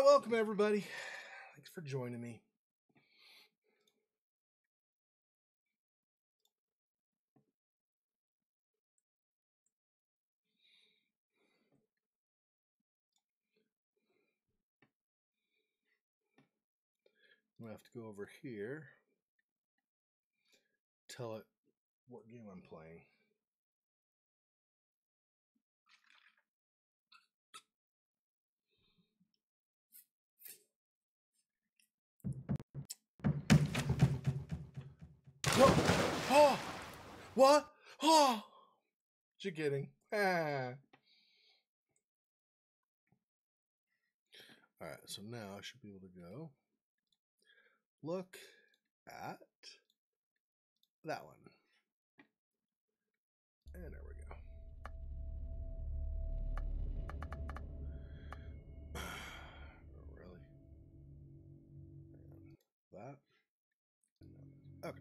welcome everybody. Thanks for joining me. I'm gonna have to go over here, tell it what game I'm playing. What? Oh! What? Oh! You're kidding. Ah. Alright, so now I should be able to go look at that one. And there we go. Really? That? Okay.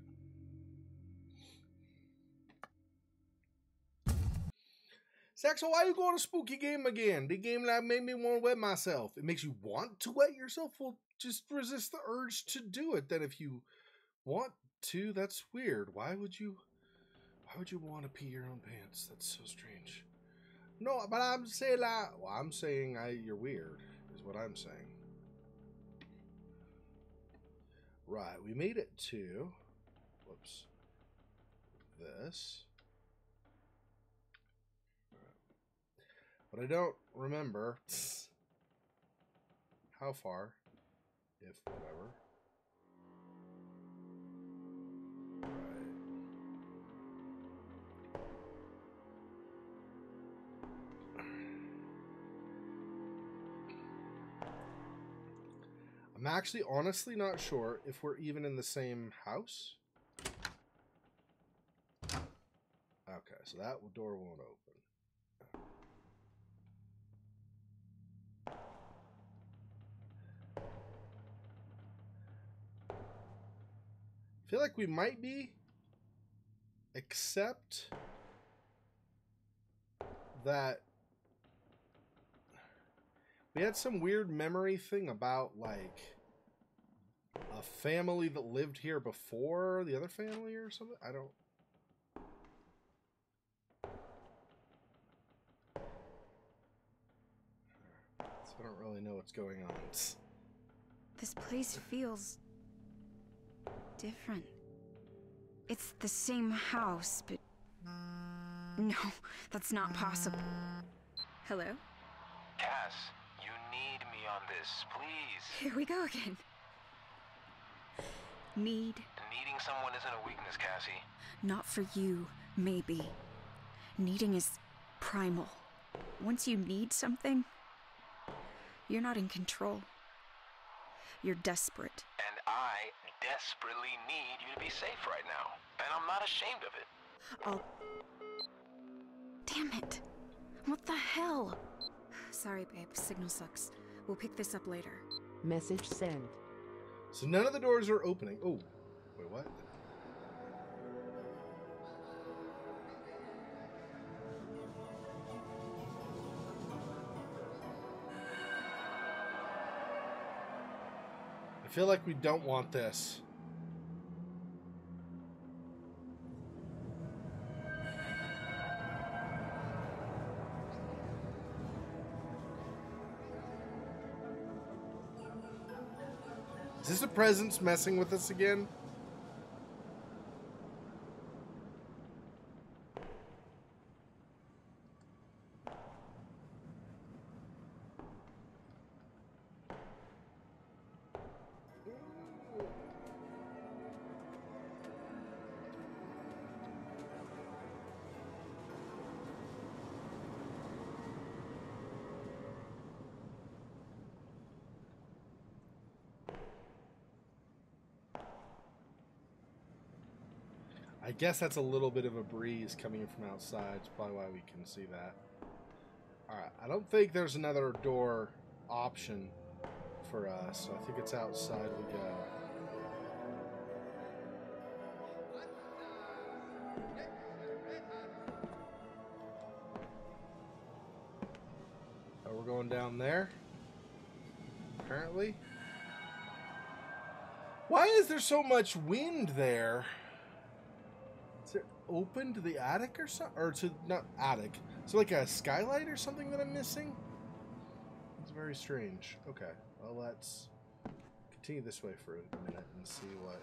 Xexor, why you going to spooky game again? The game that made me want to wet myself. It makes you want to wet yourself? Well, just resist the urge to do it. Then if you want to, that's weird. Why would you want to pee your own pants? That's so strange. No, but I'm saying you're weird, is what I'm saying. Right, we made it to, whoops, this. But I don't remember how far, if whatever. I'm actually honestly not sure if we're even in the same house. Okay, so that door won't open. I feel like we might be, except that we had some weird memory thing about like a family that lived here before the other family or something. I don't. So I don't really know what's going on. This place feels different. It's the same house, but no, that's not possible. Hello? Cass, you need me on this, please. Here we go again. Needing someone isn't a weakness, Cassie. Not for you, maybe. Needing is primal. Once you need something, you're not in control. You're desperate. And I desperately need you to be safe right now. And I'm not ashamed of it. Damn it. What the hell? Sorry, babe. Signal sucks. We'll pick this up later. Message sent. So none of the doors are opening. Oh, wait, what? I feel like we don't want this. Is this a presence messing with us again? I guess that's a little bit of a breeze coming in from outside. It's probably why we can see that. Alright, I don't think there's another door option for us, so I think it's outside we go. Oh, we're going down there. apparently. Why is there so much wind there? Is it open to the attic or something? Or to, not attic. So like a skylight or something that I'm missing? It's very strange. Okay, well let's continue this way for a minute and see what...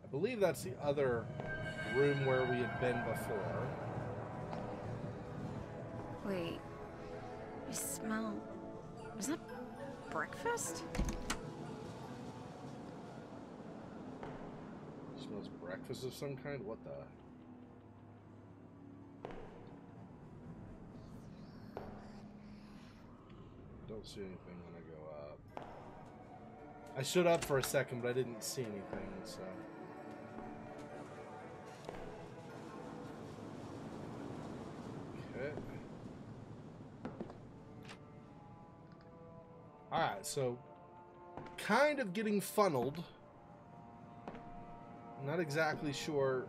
I believe that's the other room where we had been before. Wait. I smell... Is that breakfast? Smells breakfast of some kind? What the... Don't see anything when I go up. I stood up for a second, but I didn't see anything, so... Okay. Alright, so... kind of getting funneled. I'm not exactly sure...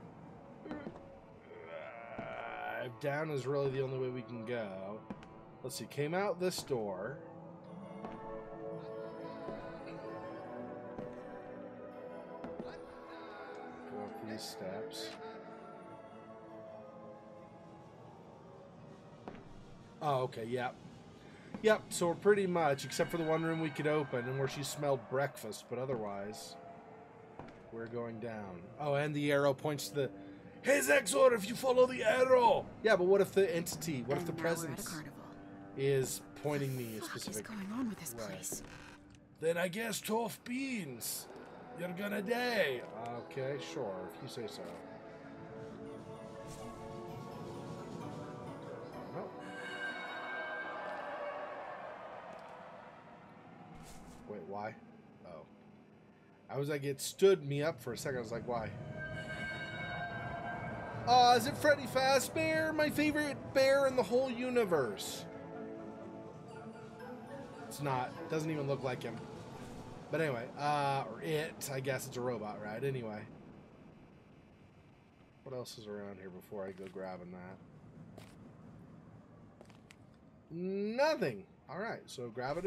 down is really the only way we can go. Let's see, came out this door. Go up these steps. Oh, okay, yep. Yep, so we're pretty much, except for the one room we could open and where she smelled breakfast, but otherwise, we're going down. Oh, and the arrow points to the... Hey, Xexor, if you follow the arrow! Yeah, but what if the entity, what if the presence is pointing me a specific... What is going on with this place? Then I guess tough beans. You're gonna die. Okay, sure, if you say so. Oh. Wait, why? Oh. I was like, it stood me up for a second. I was like, why? Oh, is it Freddy Fazbear? My favorite bear in the whole universe. It's not. Doesn't even look like him. But anyway, or it. I guess it's a robot, right? Anyway. What else is around here before I go grabbing that? Nothing. Alright, so grab it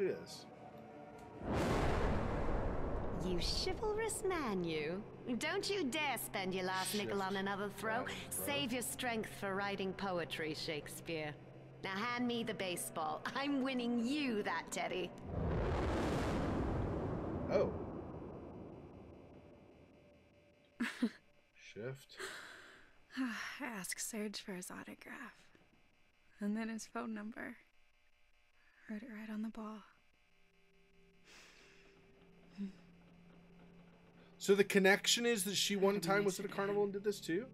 is. You chivalrous man, you. Don't you dare spend your last nickel on another throw. Save your strength for writing poetry, Shakespeare. Now hand me the baseball. I'm winning you that teddy. Oh. Shift. Ask Serge for his autograph. And then his phone number. Wrote it right on the ball. So the connection is that she one time was at a carnival and did this too?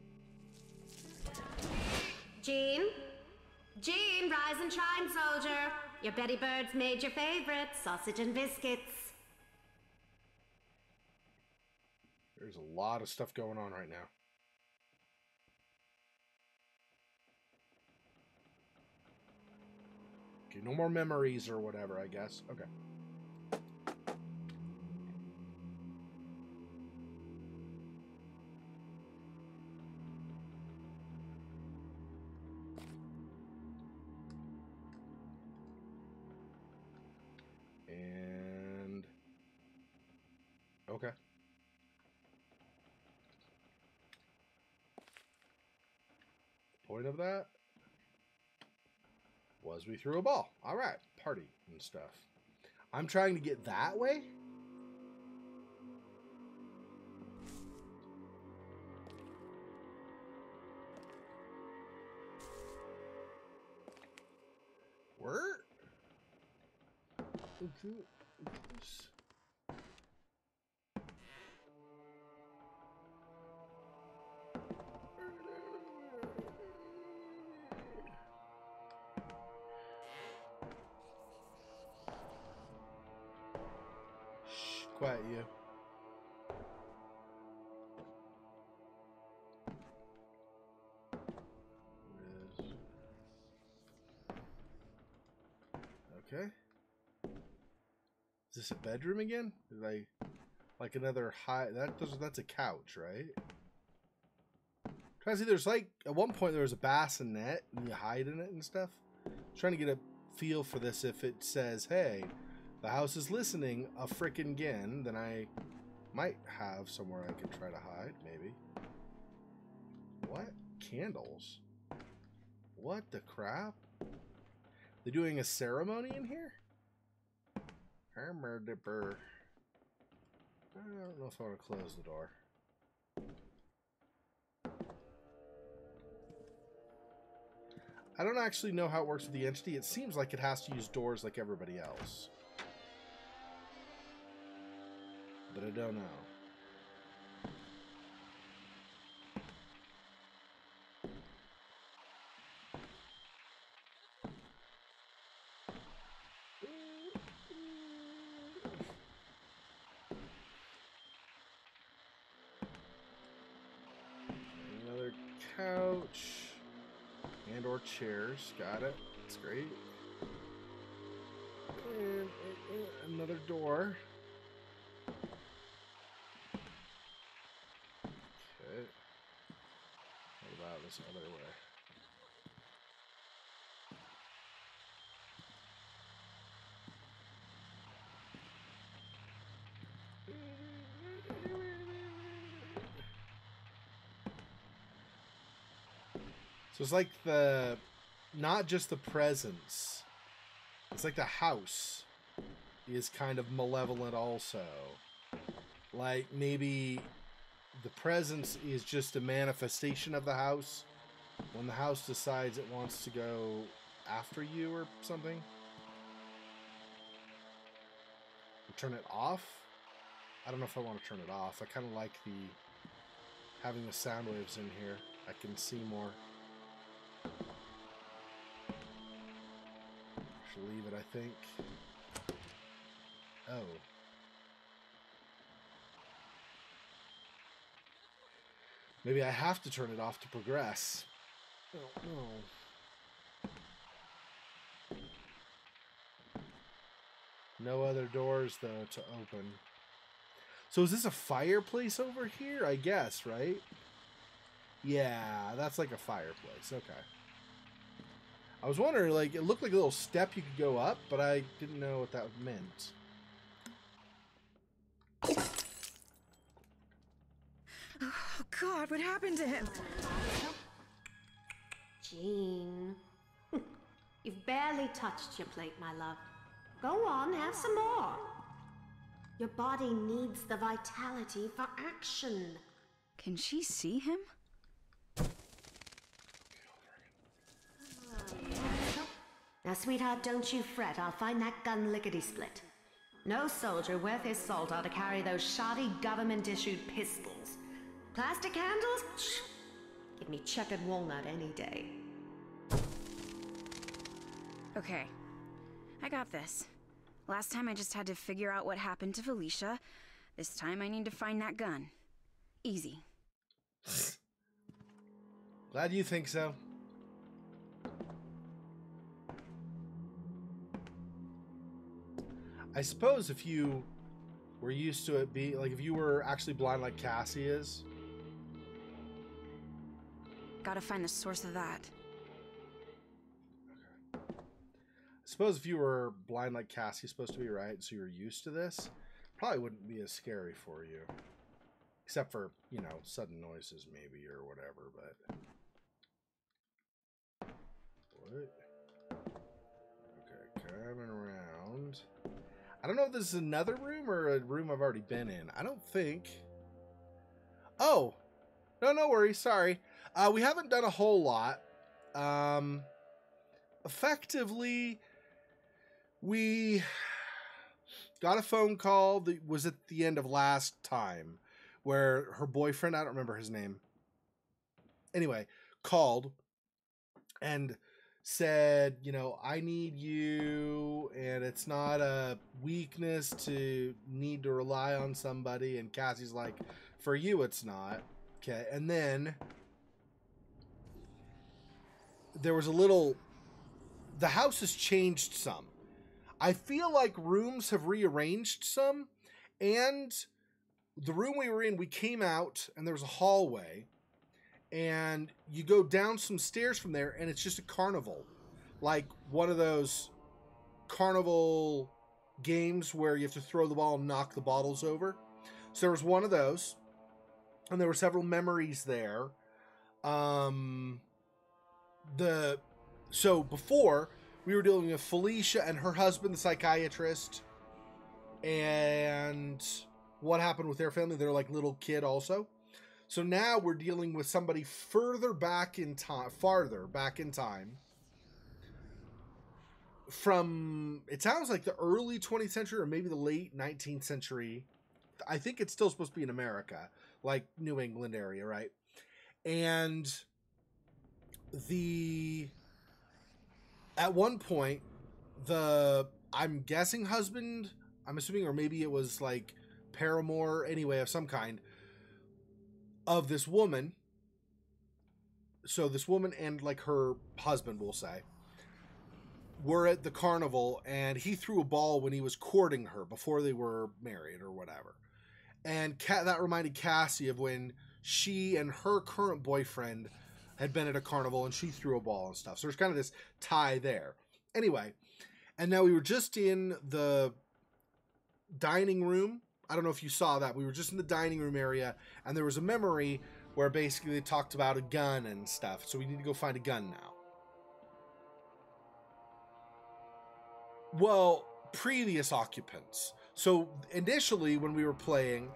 Jean? Jean, rise and shine, soldier. Your Betty Bird's made your favorite, sausage and biscuits. There's a lot of stuff going on right now. Okay, no more memories or whatever, I guess. Okay. And... okay. Point of that was we threw a ball. All right, party and stuff. I'm trying to get that way. Where? Oops. Quiet you. Okay. Is this a bedroom again? Did I like another high? That's a couch, right? Trying to see. There's like at one point there was a bassinet and you hide in it and stuff. Trying to get a feel for this. If it says, "Hey, the house is listening," a frickin' again, then I might have somewhere I could try to hide. Maybe. What candles? What the crap? They're doing a ceremony in here? Hammer dipper. I don't know if I want to close the door. I don't actually know how it works with the entity. It seems like it has to use doors like everybody else. But I don't know. Another couch. And or chairs. Got it. That's great. And another door. Okay. What about this other way? So it's like the, not just the presence, it's like the house is kind of malevolent also. Like maybe the presence is just a manifestation of the house when the house decides it wants to go after you or something. Or turn it off. I don't know if I want to turn it off. I kind of like the having the sound waves in here. I can see more. Should leave it, I think. Oh. Maybe I have to turn it off to progress. Oh, no. No other doors, though, to open. So is this a fireplace over here? I guess, right? Yeah, that's like a fireplace. Okay. I was wondering, like, it looked like a little step you could go up, but I didn't know what that meant. Oh, God, what happened to him? Jean. You've barely touched your plate, my love. Go on, have some more. Your body needs the vitality for action. Can she see him? Now, sweetheart, don't you fret. I'll find that gun lickety-split. No soldier worth his salt ought to carry those shoddy government-issued pistols. Plastic handles? Shh. Give me checkered walnut any day. Okay, I got this. Last time I just had to figure out what happened to Felicia. This time I need to find that gun. Easy. Glad you think so. I suppose if you were used to it being, like if you were actually blind like Cassie is. Gotta find the source of that. Okay. I suppose if you were blind like Cassie's supposed to be, right, so you're used to this, probably wouldn't be as scary for you. Except for, you know, sudden noises maybe or whatever, but... What? Okay, coming around... I don't know if this is another room or a room I've already been in. I don't think. Oh, no worries. Sorry. We haven't done a whole lot. Effectively, we got a phone call that was at the end of last time where her boyfriend, I don't remember his name. Anyway, called and said, you know, I need you, and it's not a weakness to need to rely on somebody. And Cassie's like, for you, it's not. Okay. And then there was a little, the house has changed some. I feel like rooms have rearranged some, and the room we were in, we came out and there was a hallway, and you go down some stairs from there, and it's just a carnival, like one of those carnival games where you have to throw the ball and knock the bottles over. So there was one of those, and there were several memories there. So before, we were dealing with Felicia and her husband, the psychiatrist, and what happened with their family. They're like little kid also. So now we're dealing with somebody farther back in time, from, it sounds like the early 20th century or maybe the late 19th century. I think it's still supposed to be in America, like New England area, right? And at one point, I'm guessing husband, I'm assuming, or maybe it was like paramour, anyway, of some kind, of this woman. So this woman and like her husband, we'll say, were at the carnival, and he threw a ball when he was courting her before they were married or whatever. And that reminded Cassie of when she and her current boyfriend had been at a carnival and she threw a ball and stuff. So there's kind of this tie there. Anyway, and now we were just in the dining room. I don't know if you saw that. We were just in the dining room area, and there was a memory where basically they talked about a gun and stuff. So we need to go find a gun now. Well, previous occupants. So initially when we were playing,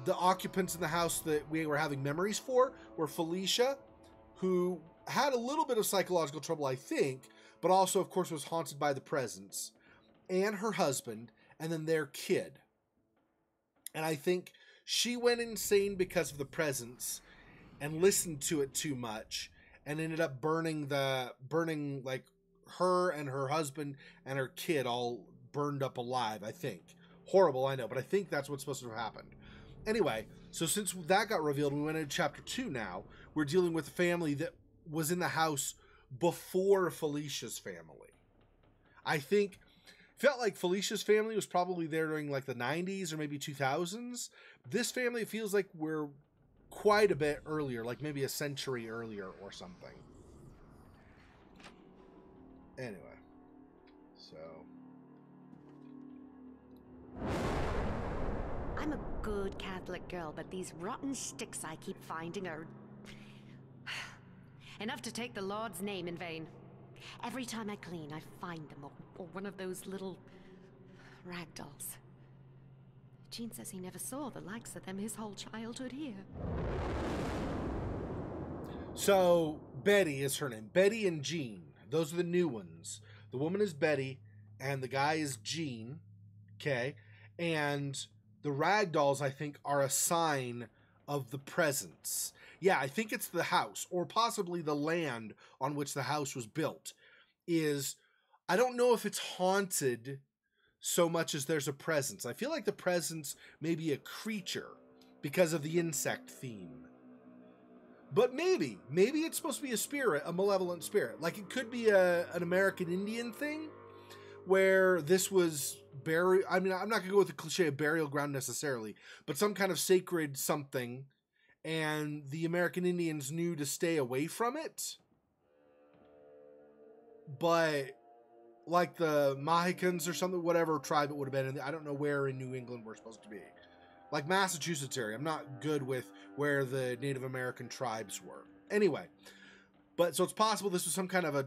the occupants in the house that we were having memories for were Felicia, who had a little bit of psychological trouble, I think, but also, of course, was haunted by the presence, and her husband, and then their kid. And I think she went insane because of the presence and listened to it too much and ended up burning like her and her husband and her kid all burned up alive, I think. Horrible, I know, but I think that's what's supposed to have happened. Anyway, so since that got revealed, we went into chapter 2 now. We're dealing with a family that was in the house before Felicia's family. I think, felt like Felicia's family was probably there during like the 90s or maybe 2000s. This family feels like we're quite a bit earlier, like maybe a century earlier or something. Anyway, so... I'm a good Catholic girl, but these rotten sticks I keep finding are... enough to take the Lord's name in vain. Every time I clean, I find them, or one of those little ragdolls. Gene says he never saw the likes of them his whole childhood here. So, Betty is her name. Betty and Jean. Those are the new ones. The woman is Betty, and the guy is Jean. Okay? And the ragdolls, I think, are a sign of the presence. Yeah, I think it's the house, or possibly the land on which the house was built. I don't know if it's haunted so much as there's a presence. I feel like the presence may be a creature because of the insect theme. But maybe it's supposed to be a spirit, a malevolent spirit. Like it could be an American Indian thing where this was buried. I mean, I'm not going to go with the cliche of burial ground necessarily, but some kind of sacred something, and the American Indians knew to stay away from it. But like the Mohicans or something, whatever tribe it would have been in, I don't know where in New England we're supposed to be. Like Massachusetts area. I'm not good with where the Native American tribes were. Anyway, but so it's possible this was some kind of a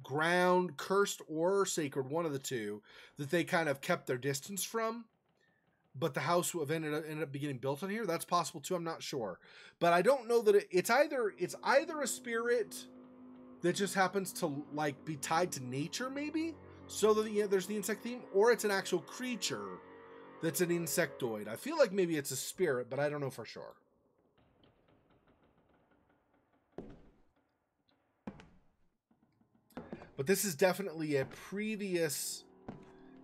ground, cursed or sacred, one of the two, that they kind of kept their distance from. But the house ended up being built on here. That's possible too. I'm not sure. But I don't know that it's either a spirit that just happens to like be tied to nature maybe, so that there's the insect theme, or it's an actual creature that's an insectoid. I feel like maybe it's a spirit, but I don't know for sure. But this is definitely a previous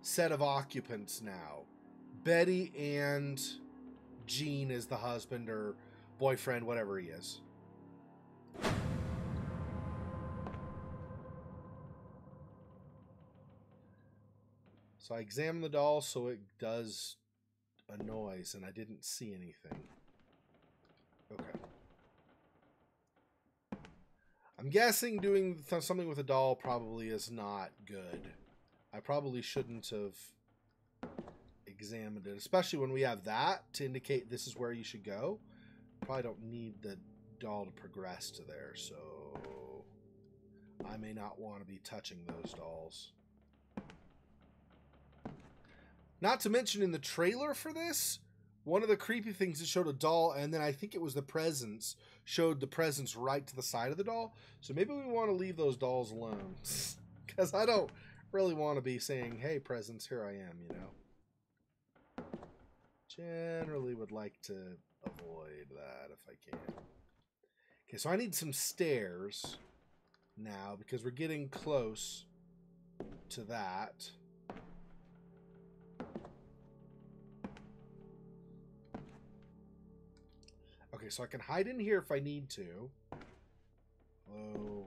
set of occupants now. Betty and Gene is the husband or boyfriend, whatever he is. So I examine the doll so it does a noise, and I didn't see anything. Okay. I'm guessing doing something with a doll probably is not good. I probably shouldn't have examined it, especially when we have that to indicate this is where you should go. Probably don't need the doll to progress to there, so I may not want to be touching those dolls. Not to mention in the trailer for this, one of the creepy things that showed a doll, and then I think it was the presents, showed the presents right to the side of the doll. So maybe we want to leave those dolls alone. Because I don't really want to be saying, hey, presents, here I am, you know. Generally would like to avoid that if I can. Okay, so I need some stairs now because we're getting close to that. Okay, so I can hide in here if I need to. Oh.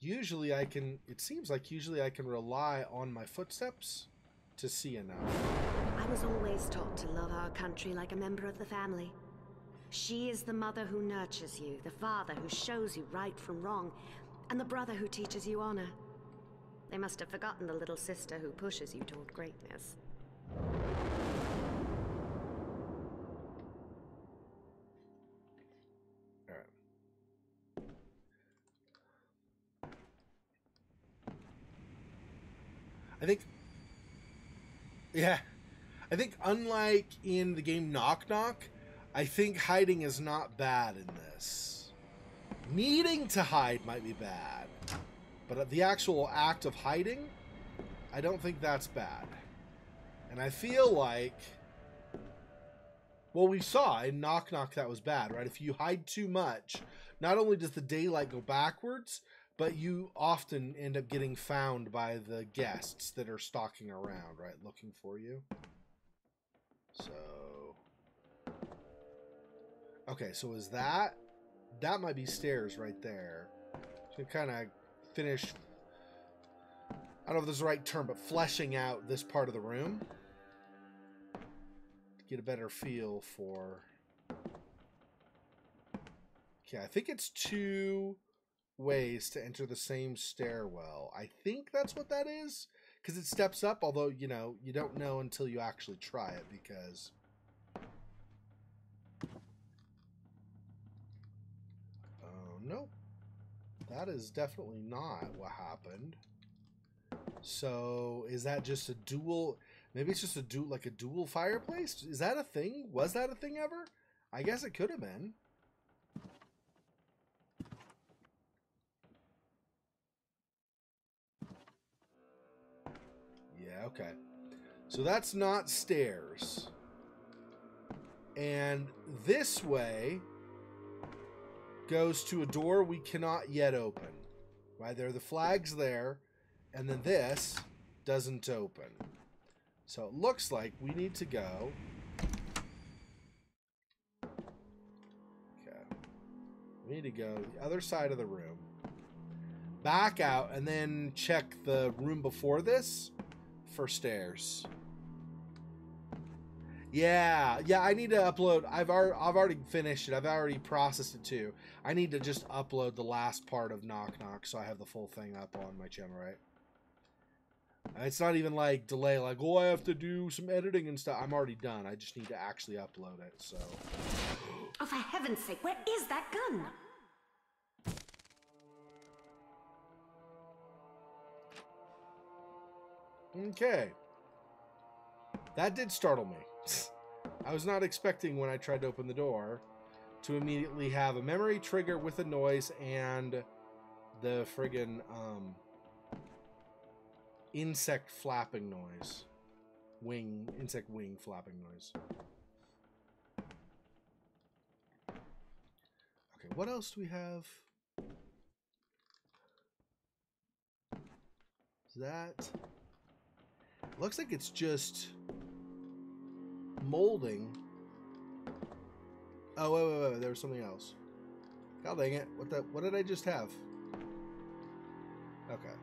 Usually I can, it seems like usually I can rely on my footsteps to see enough. I was always taught to love our country like a member of the family. She is the mother who nurtures you, the father who shows you right from wrong, and the brother who teaches you honor. They must have forgotten the little sister who pushes you toward greatness. I think unlike in the game Knock Knock, I think hiding is not bad in this. Needing to hide might be bad, but the actual act of hiding, I don't think that's bad. And I feel like, well, we saw in Knock Knock that was bad, right? If you hide too much, not only does the daylight go backwards, but you often end up getting found by the guests that are stalking around, right? Looking for you. So, okay, so is that might be stairs right there. So kind of finish, I don't know if this is the right term, but fleshing out this part of the room to get a better feel for. Okay, I think it's 2 ways to enter the same stairwell. I think that's what that is, because it steps up, although, you know, you don't know until you actually try it, because oh, nope, that is definitely not what happened. So is that just a dual, maybe it's just a dual fireplace? Is that a thing? Was that a thing ever? I guess it could have been. Yeah, okay. So that's not stairs. And this way goes to a door we cannot yet open. Right? There are the flags there, and then this doesn't open. So it looks like we need to go. Okay. We need to go the other side of the room. Back out and then check the room before this for stairs. Yeah, I need to upload. I've already finished it. I've already processed it too. I need to just upload the last part of Knock Knock so I have the full thing up on my channel, right? It's not even like delay, like, oh, I have to do some editing and stuff. I'm already done. I just need to actually upload it, so. Oh, for heaven's sake, where is that gun? Okay. That did startle me. I was not expecting when I tried to open the door to immediately have a memory trigger with a noise and the friggin' insect flapping noise. Insect wing flapping noise. Okay, what else do we have? Is that... Looks like it's just molding. Oh, wait. There was something else. God dang it. What did I just have? Okay.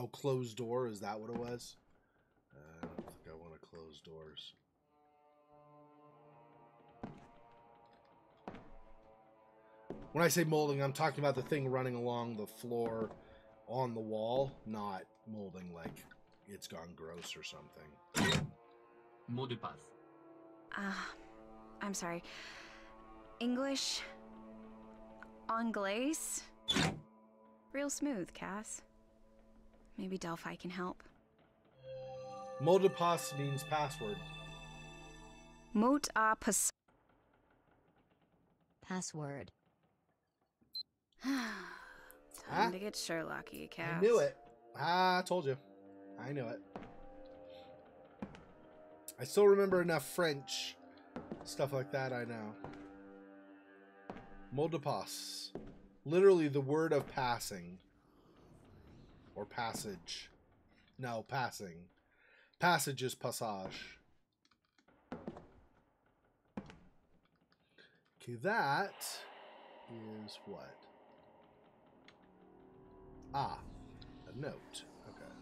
Oh, closed door. Is that what it was? I don't think I want to close doors. When I say molding, I'm talking about the thing running along the floor on the wall, not molding like it's gone gross or something. Mot de passe. I'm sorry. English? Anglais? Real smooth, Cass. Maybe Delphi can help. Mot de passe means password. Mot à passe. Password. Time to get Sherlocky, Cass. I knew it. I told you. I knew it. I still remember enough French. Stuff like that I know. Mot de passe. Literally the word of passing. Or passage. No, passing. Passage is passage. Okay, that is what? Ah, a note. Okay.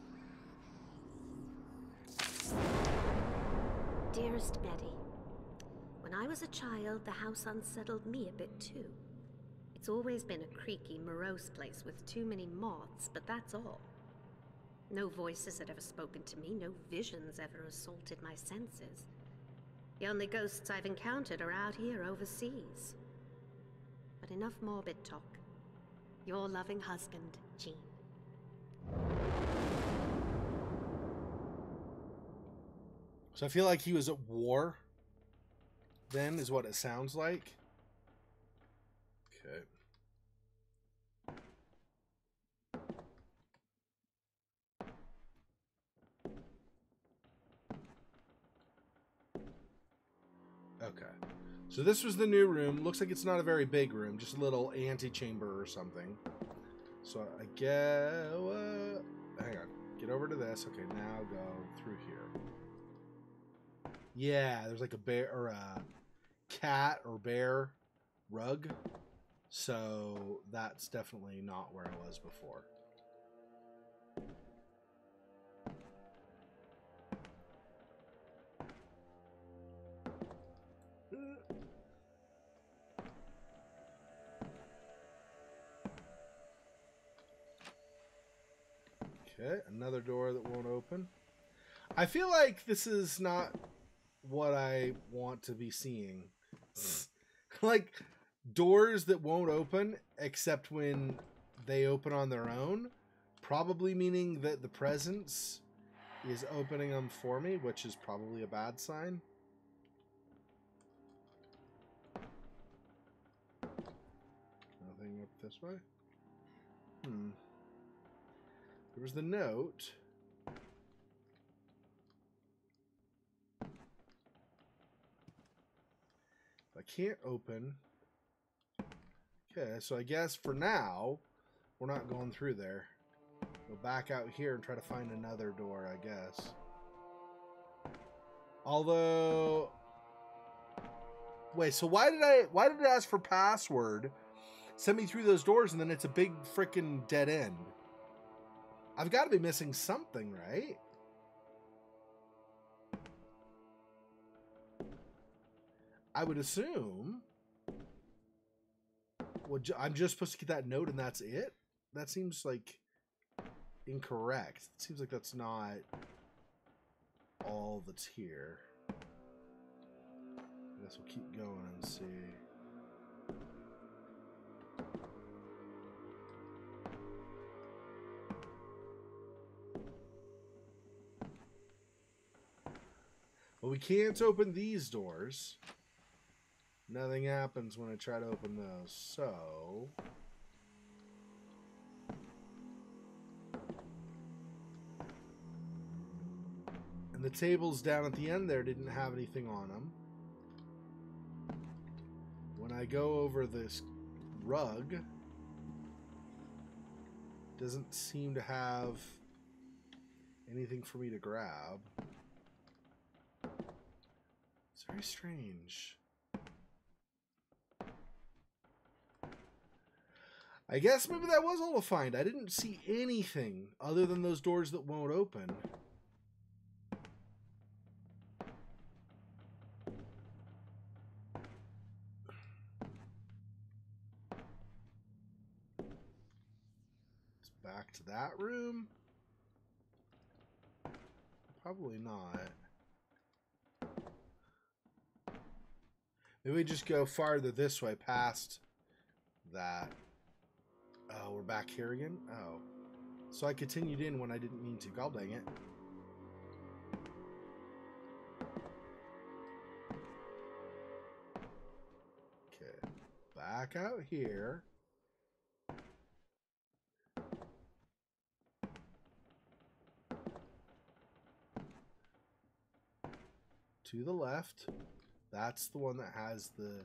Dearest Betty, when I was a child, the house unsettled me a bit too. It's always been a creaky, morose place with too many moths, but that's all. No voices had ever spoken to me, no visions ever assaulted my senses. The only ghosts I've encountered are out here overseas. But enough morbid talk. Your loving husband, Jean. So I feel like he was at war then, is what it sounds like. Okay. Okay. So this was the new room. Looks like it's not a very big room, just a little antechamber or something. So I get... hang on. Get over to this. Okay, now go through here. Yeah, there's like a bear or a cat or bear rug. So that's definitely not where I was before. Okay, another door that won't open. I feel like this is not what I want to be seeing. Like, doors that won't open except when they open on their own, probably meaning that the presence is opening them for me, which is probably a bad sign. Nothing up this way. There was the note. I can't open. Okay, so I guess for now, we're not going through there. Go back out here and try to find another door, I guess. Although... Wait, so why did it ask for password? Send me through those doors and then it's a big freaking dead end. I've got to be missing something, right? I would assume. Well, I'm just supposed to get that note and that's it? That seems like incorrect. It seems like that's not all that's here. I guess we'll keep going and see. Well, we can't open these doors. Nothing happens when I try to open those, so... And the tables down at the end there didn't have anything on them. When I go over this rug, doesn't seem to have anything for me to grab. It's very strange. I guess maybe that was all to find. I didn't see anything other than those doors that won't open. It's back to that room. Probably not. Maybe we just go farther this way past that. Oh, we're back here again? Oh. So I continued in when I didn't mean to. God dang it. Okay. Back out here. To the left. That's the one that has the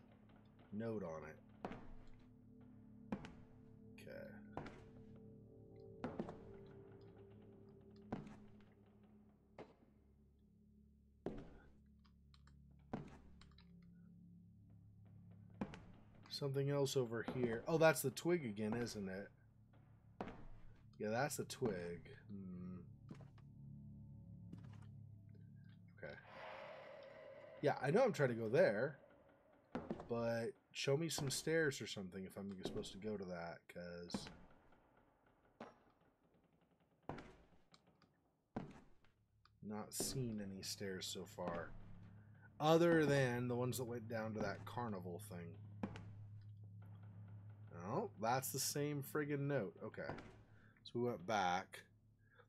note on it. Okay. Something else over here. Oh, that's the twig again, isn't it? Yeah, that's the twig. Okay. Yeah, I know I'm trying to go there, but show me some stairs or something if I'm supposed to go to that, because not seen any stairs so far, other than the ones that went down to that carnival thing. Oh, that's the same friggin' note. Okay, so we went back.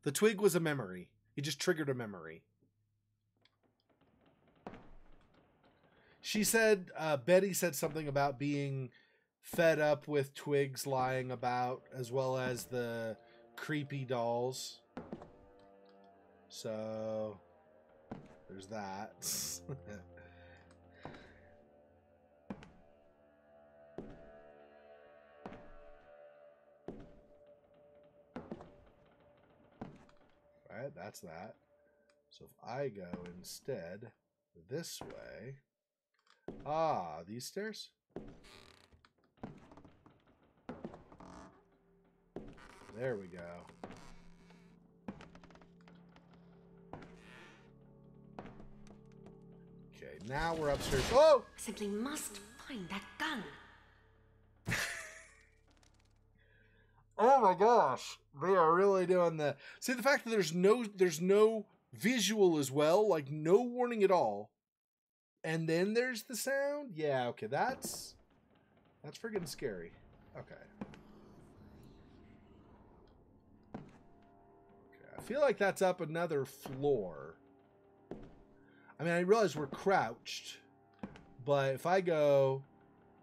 The twig was a memory. It just triggered a memory. She said, Betty said something about being fed up with twigs lying about, as well as the creepy dolls. So, there's that. Right, that's that. So if I go instead this way... Ah, these stairs? There we go. Okay, now we're upstairs. Oh! I simply must find that gun. Oh my gosh. They are really doing the... See, the fact that there's no visual as well, like no warning at all. And then there's the sound? Yeah, okay, that's friggin' scary. Okay. Okay, I feel like that's up another floor. I mean, I realize we're crouched, but if I go...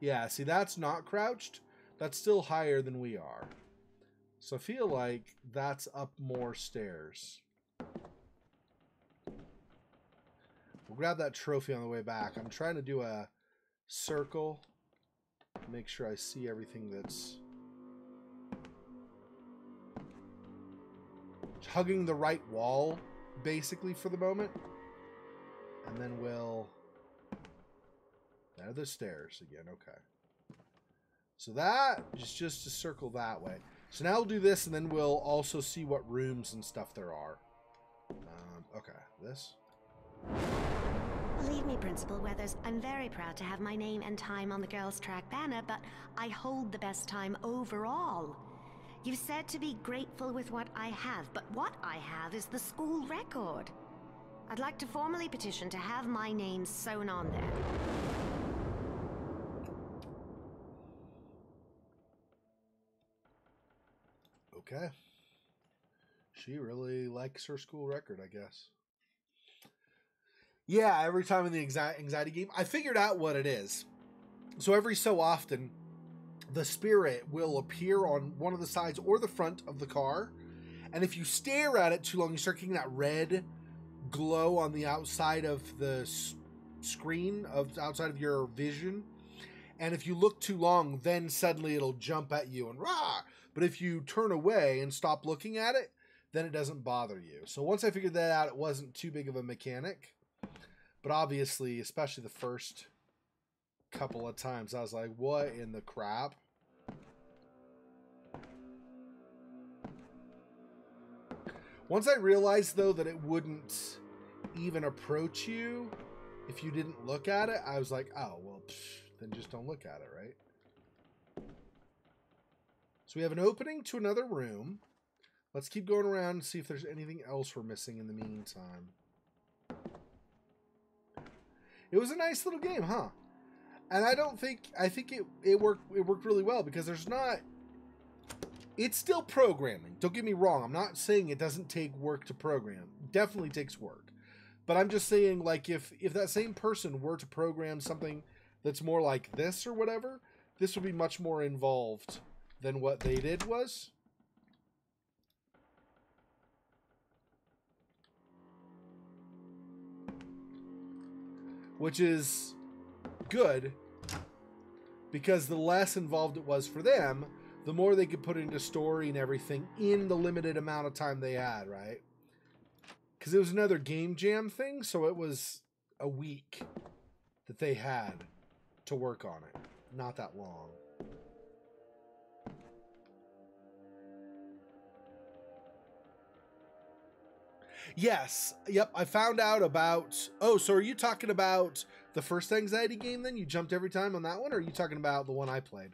Yeah, see, that's not crouched. That's still higher than we are. So I feel like that's up more stairs. We'll grab that trophy on the way back. I'm trying to do a circle. Make sure I see everything that's hugging the right wall, basically, for the moment. And then we'll... There are the stairs again. Okay. So that is just to circle that way. So now we'll do this, and then we'll also see what rooms and stuff there are. Okay, this. Believe me, Principal Weathers, I'm very proud to have my name and time on the Girls' Track banner, but I hold the best time overall. You've said to be grateful with what I have, but what I have is the school record. I'd like to formally petition to have my name sewn on there. Okay. She really likes her school record, I guess. Yeah, every time in the anxiety game, I figured out what it is. So every so often, the spirit will appear on one of the sides or the front of the car. And if you stare at it too long, you start getting that red glow on the outside of the screen, outside of your vision. And if you look too long, then suddenly it'll jump at you and rah! But if you turn away and stop looking at it, then it doesn't bother you. So once I figured that out, it wasn't too big of a mechanic. But obviously, especially the first couple of times, I was like, what in the crap? Once I realized, though, that it wouldn't even approach you if you didn't look at it, I was like, oh, well, then just don't look at it, right? So we have an opening to another room. Let's keep going around and see if there's anything else we're missing in the meantime. It was a nice little game, huh? And I think it worked really well, because it's still programming. Don't get me wrong. I'm not saying it doesn't take work to program. It definitely takes work. But I'm just saying, like, if that same person were to program something that's more like this or whatever, this would be much more involved than what they did was. Which is good, because the less involved it was for them, the more they could put into story and everything in the limited amount of time they had, right? Because it was another game jam thing, so it was a week that they had to work on it. Not that long. Yes. Yep. I found out about... Oh, so are you talking about the first anxiety game then? You jumped every time on that one? Or are you talking about the one I played?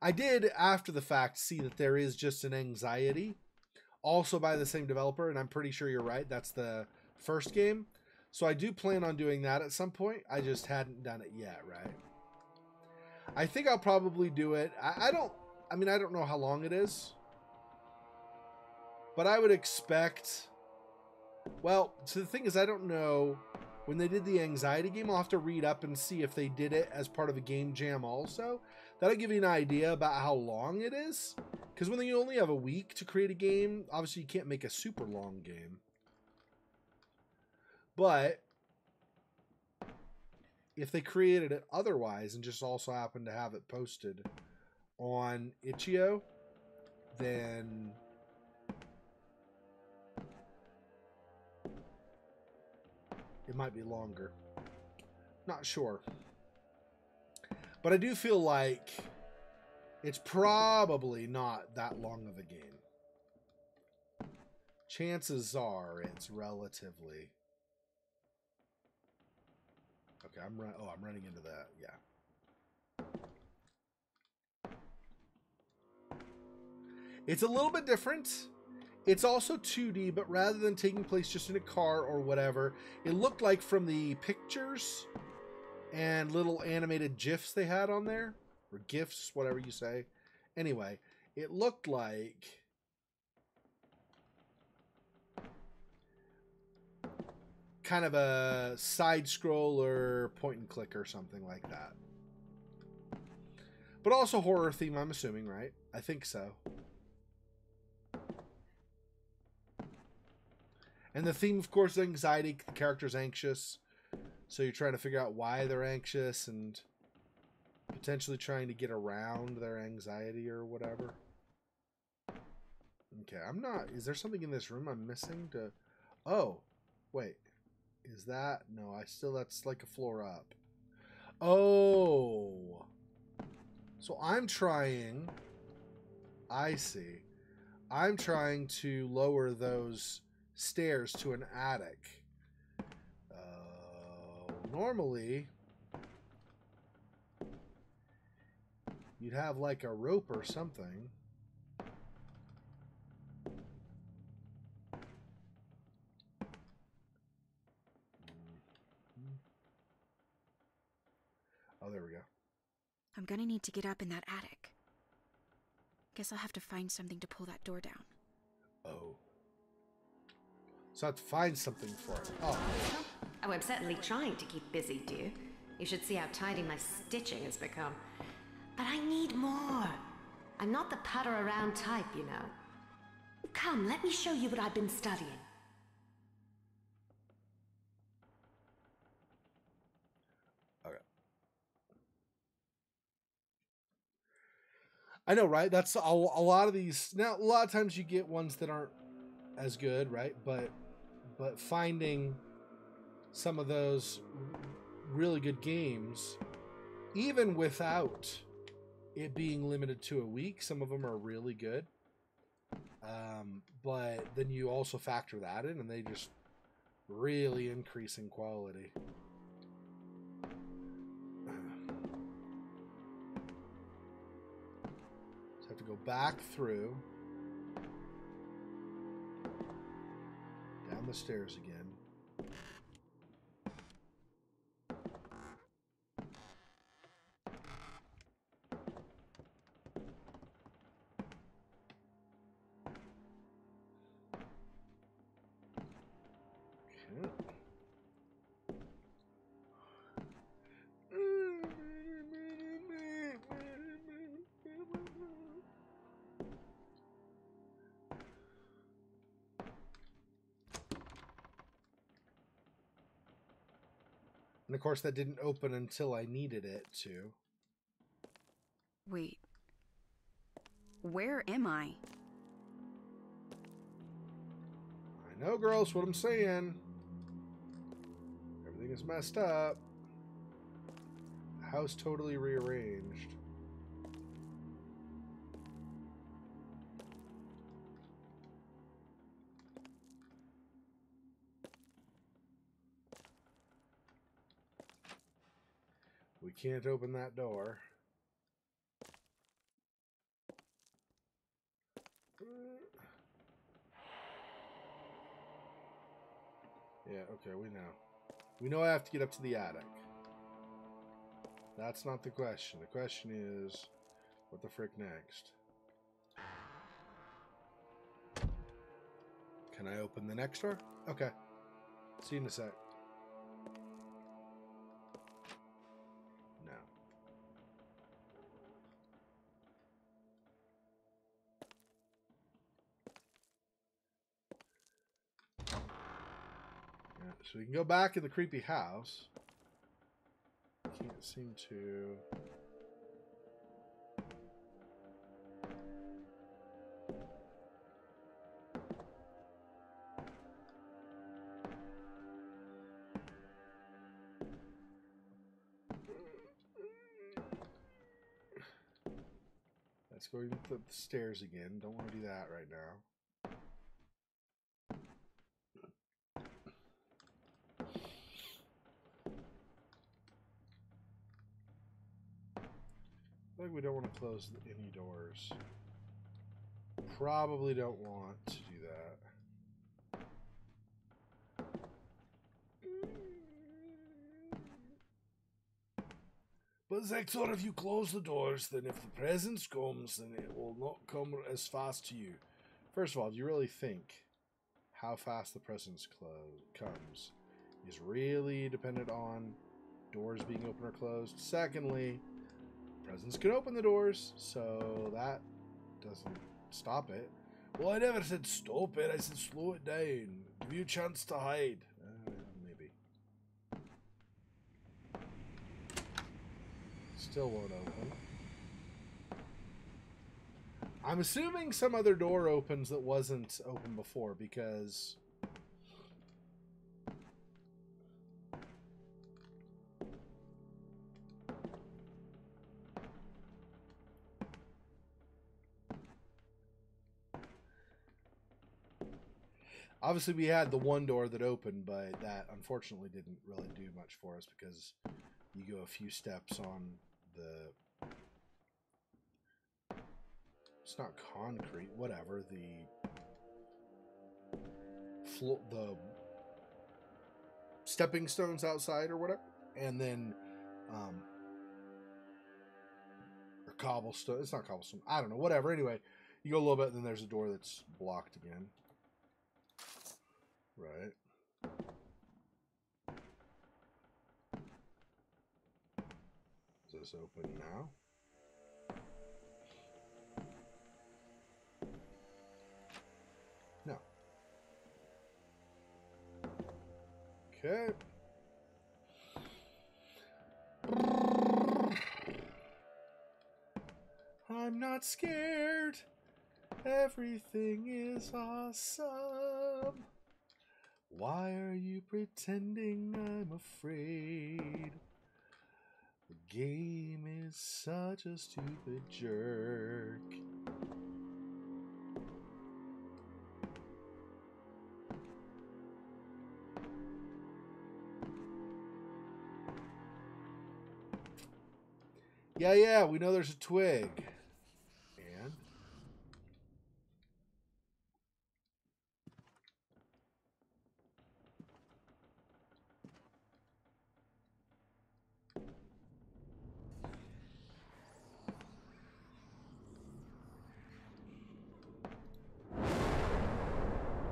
I did, after the fact, see that there is just an anxiety. Also by the same developer, and I'm pretty sure you're right. That's the first game. So I do plan on doing that at some point. I just hadn't done it yet, right? I think I'll probably do it. I don't know how long it is. But I would expect... Well, so the thing is, I don't know. When they did the anxiety game, I'll have to read up and see if they did it as part of a game jam also. That'll give you an idea about how long it is. Because when you only have a week to create a game, obviously you can't make a super long game. But if they created it otherwise and just also happened to have it posted on itch.io, then... it might be longer. Not sure. But I do feel like it's probably not that long of a game. Chances are it's relatively... Okay, I'm running into that. Yeah. It's a little bit different. It's also 2D, but rather than taking place just in a car or whatever, it looked like from the pictures and little animated GIFs they had on there, or GIFs, whatever you say. Anyway, it looked like kind of a side scroller point and click or something like that. But also horror theme, I'm assuming, right? I think so. And the theme, of course, is anxiety. The character's anxious. So you're trying to figure out why they're anxious and potentially trying to get around their anxiety or whatever. Okay, I'm not... Is there something in this room I'm missing to... Oh, wait. Is that... No, that's like a floor up. Oh. So I'm trying... I see. I'm trying to lower those... stairs to an attic. Normally you'd have like a rope or something. Oh, there we go. I'm gonna need to get up in that attic. Guess I'll have to find something to pull that door down. Oh. So I have to find something for it. Oh. Oh, I'm certainly trying to keep busy, dear. You should see how tidy my stitching has become. But I need more. I'm not the putter around type, you know. Come, let me show you what I've been studying. Okay. I know, right? That's a lot of these. Now, a lot of times you get ones that aren't as good, right? But finding some of those really good games, even without it being limited to a week, some of them are really good. But then you also factor that in, and they just really increase in quality. So I have to go back through, down the stairs again. And of course that didn't open until I needed it to. Wait. Where am I? I know, girls, what I'm saying. Everything is messed up. The house totally rearranged. We can't open that door. Yeah, okay, we know. We know I have to get up to the attic. That's not the question. The question is, what the frick next? Can I open the next door? Okay. See you in a sec. No. Yeah, so we can go back in the creepy house. Can't seem to... Let's go up the stairs again. Don't want to do that right now. I think we don't want to close any doors. Probably don't want to do that. But Xexor, if you close the doors, then if the presence comes, then it will not come as fast to you. First of all, do you really think how fast the presence comes is really dependent on doors being open or closed? Secondly, presence can open the doors, so that doesn't stop it. Well, I never said stop it. I said slow it down. Give you a chance to hide. Maybe. Still won't open. I'm assuming some other door opens that wasn't open before, because... Obviously, we had the one door that opened, but that unfortunately didn't really do much for us because you go a few steps on the... It's not concrete, whatever. The stepping stones outside or whatever, and then or cobblestone. It's not cobblestone. I don't know. Whatever. Anyway, you go a little bit, and then there's a door that's blocked again. Right. Is this open now? No. Okay. I'm not scared. Everything is awesome. Why are you pretending I'm afraid? The game is such a stupid jerk. Yeah, we know there's a twig. And?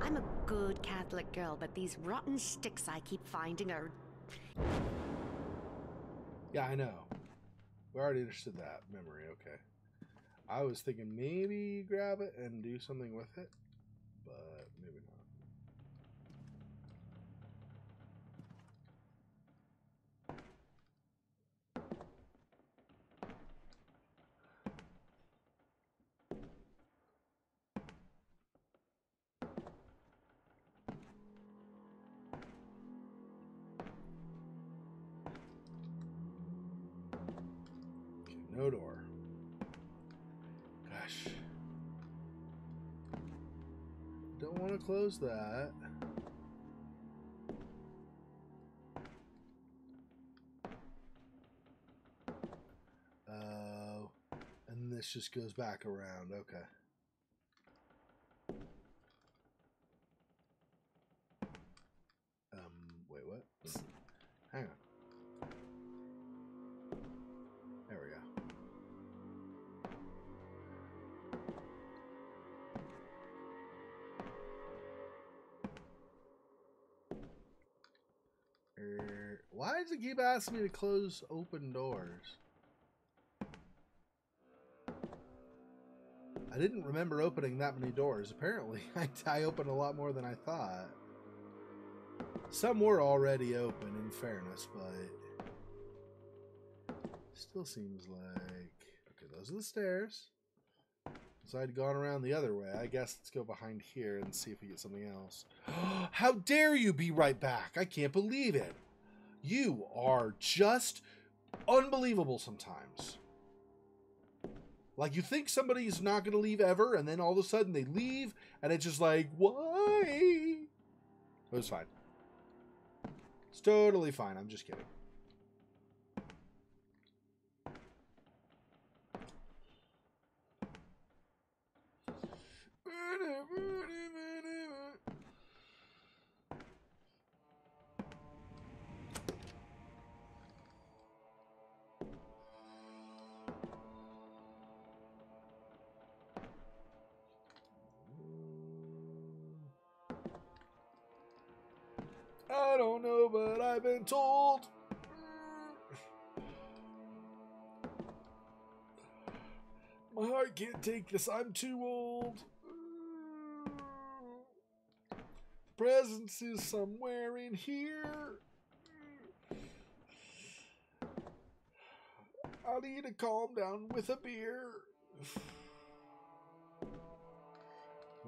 I'm a good Catholic girl, but these rotten sticks I keep finding are... Yeah, I know. We already understood that. Memory, okay. I was thinking maybe grab it and do something with it, but maybe not. Okay, no door. Gosh. Don't want to close that. Oh, and this just goes back around. Okay. Wait, what? Hang on. There we go. Why does it keep asking me to close open doors? I didn't remember opening that many doors. Apparently, I opened a lot more than I thought. Some were already open, in fairness, but still seems like... Okay, those are the stairs. So I'd gone around the other way. I guess let's go behind here and see if we get something else. How dare you be right back? I can't believe it. You are just unbelievable sometimes. Like, you think somebody's not going to leave ever, and then all of a sudden they leave, and it's just like, why? It was fine. It's totally fine. I'm just kidding. I don't know, but I've been told. My heart can't take this. I'm too old. The presence is somewhere in here. I'll need to calm down with a beer.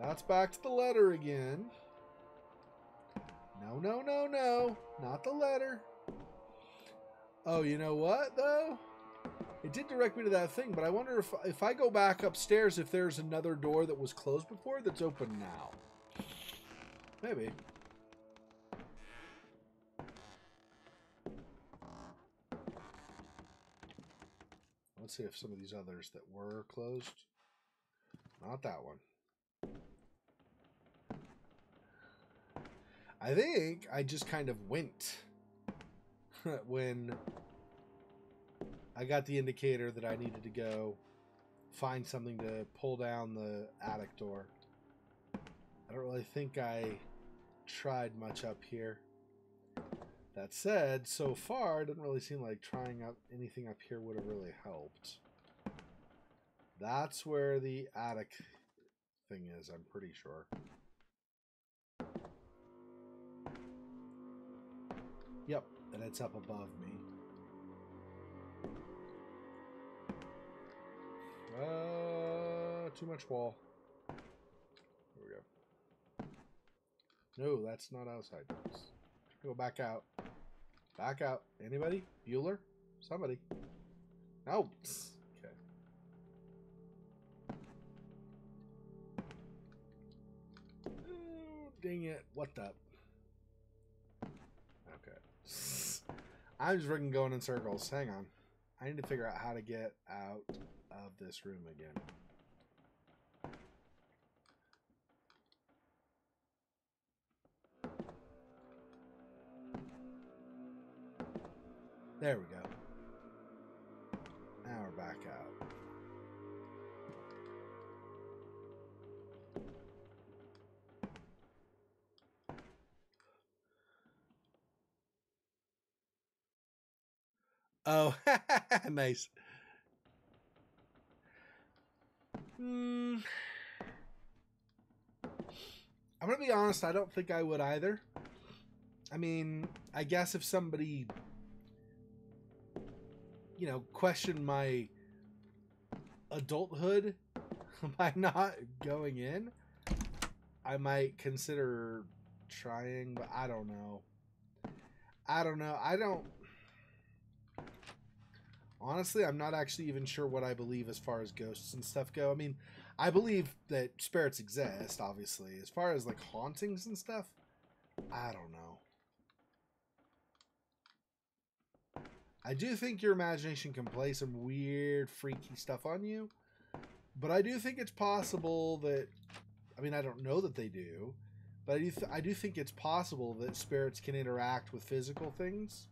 That's back to the letter again. No, no, no, no. Not the letter. Oh, you know what, though? It did direct me to that thing, but I wonder if I go back upstairs, if there's another door that was closed before that's open now. Maybe. Let's see if some of these others that were closed. Not that one. I think I just kind of went when I got the indicator that I needed to go find something to pull down the attic door. I don't really think I tried much up here. That said, so far, it didn't really seem like trying out anything up here would have really helped. That's where the attic thing is, I'm pretty sure. Yep, and it's up above me. Too much wall. Here we go. No, that's not outside. Let's go back out. Back out. Anybody? Bueller? Somebody. No. Okay. Oh, dang it. What the? Okay. I'm just freaking going in circles. Hang on. I need to figure out how to get out of this room again. There we go. Now we're back out. Oh, nice. I'm gonna be honest, I don't think I would either. I mean, I guess if somebody, you know, questioned my adulthood by not going in, I might consider trying, but I don't know. Honestly, I'm not actually even sure what I believe as far as ghosts and stuff go. I mean, I believe that spirits exist, obviously. As far as like hauntings and stuff, I don't know. I do think your imagination can play some weird, freaky stuff on you. But I do think it's possible that, I mean, I don't know that they do, but I do think it's possible that spirits can interact with physical things.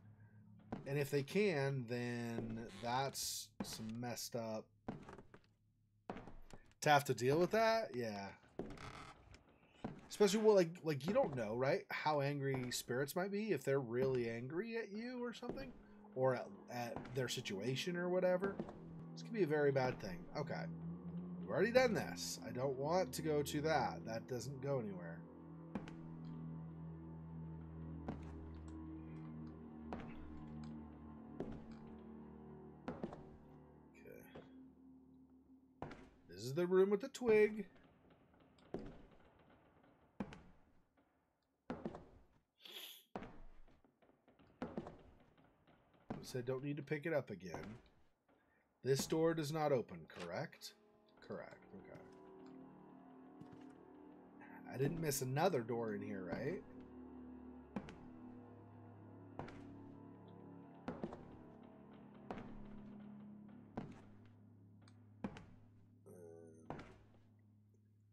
And if they can, then that's some messed up. To have to deal with that? Yeah. Especially, well, like you don't know, right? How angry spirits might be if they're really angry at you or something. Or at their situation or whatever. This could be a very bad thing. Okay. We've already done this. I don't want to go to that. That doesn't go anywhere. This is the room with the twig. Said don't need to pick it up again. This door does not open, correct? Correct, okay. I didn't miss another door in here, right?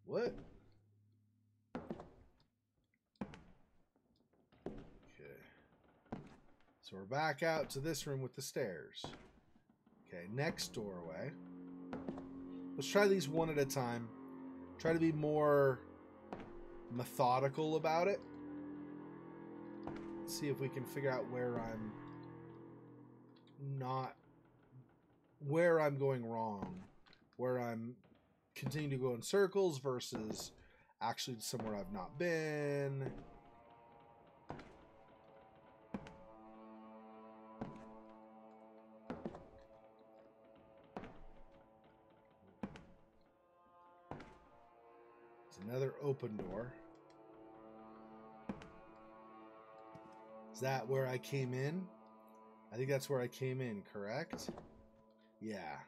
What? Okay. So we're back out to this room with the stairs. Okay, next doorway. Let's try these one at a time. Try to be more methodical about it. See if we can figure out where I'm going wrong. Where I'm continuing to go in circles versus actually somewhere I've not been. It's another open door. Is that where I came in? I think that's where I came in, correct? Yeah.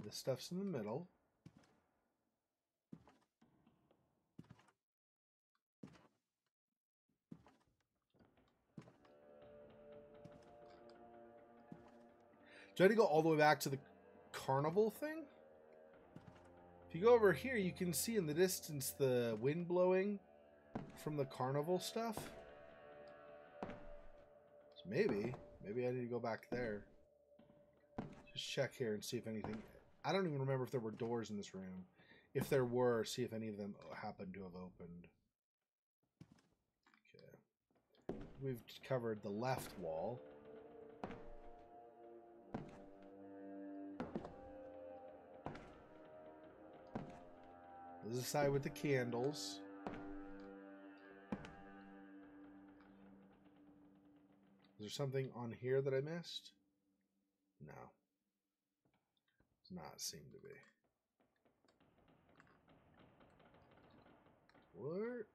This stuff's in the middle. Do I need to go all the way back to the carnival thing? If you go over here, you can see in the distance the wind blowing from the carnival stuff. So maybe I need to go back there. Just check here and see if anything... I don't even remember if there were doors in this room. If there were, see if any of them happened to have opened. Okay. We've covered the left wall. This is the side with the candles. Is there something on here that I missed? No. Does not seem to be. What?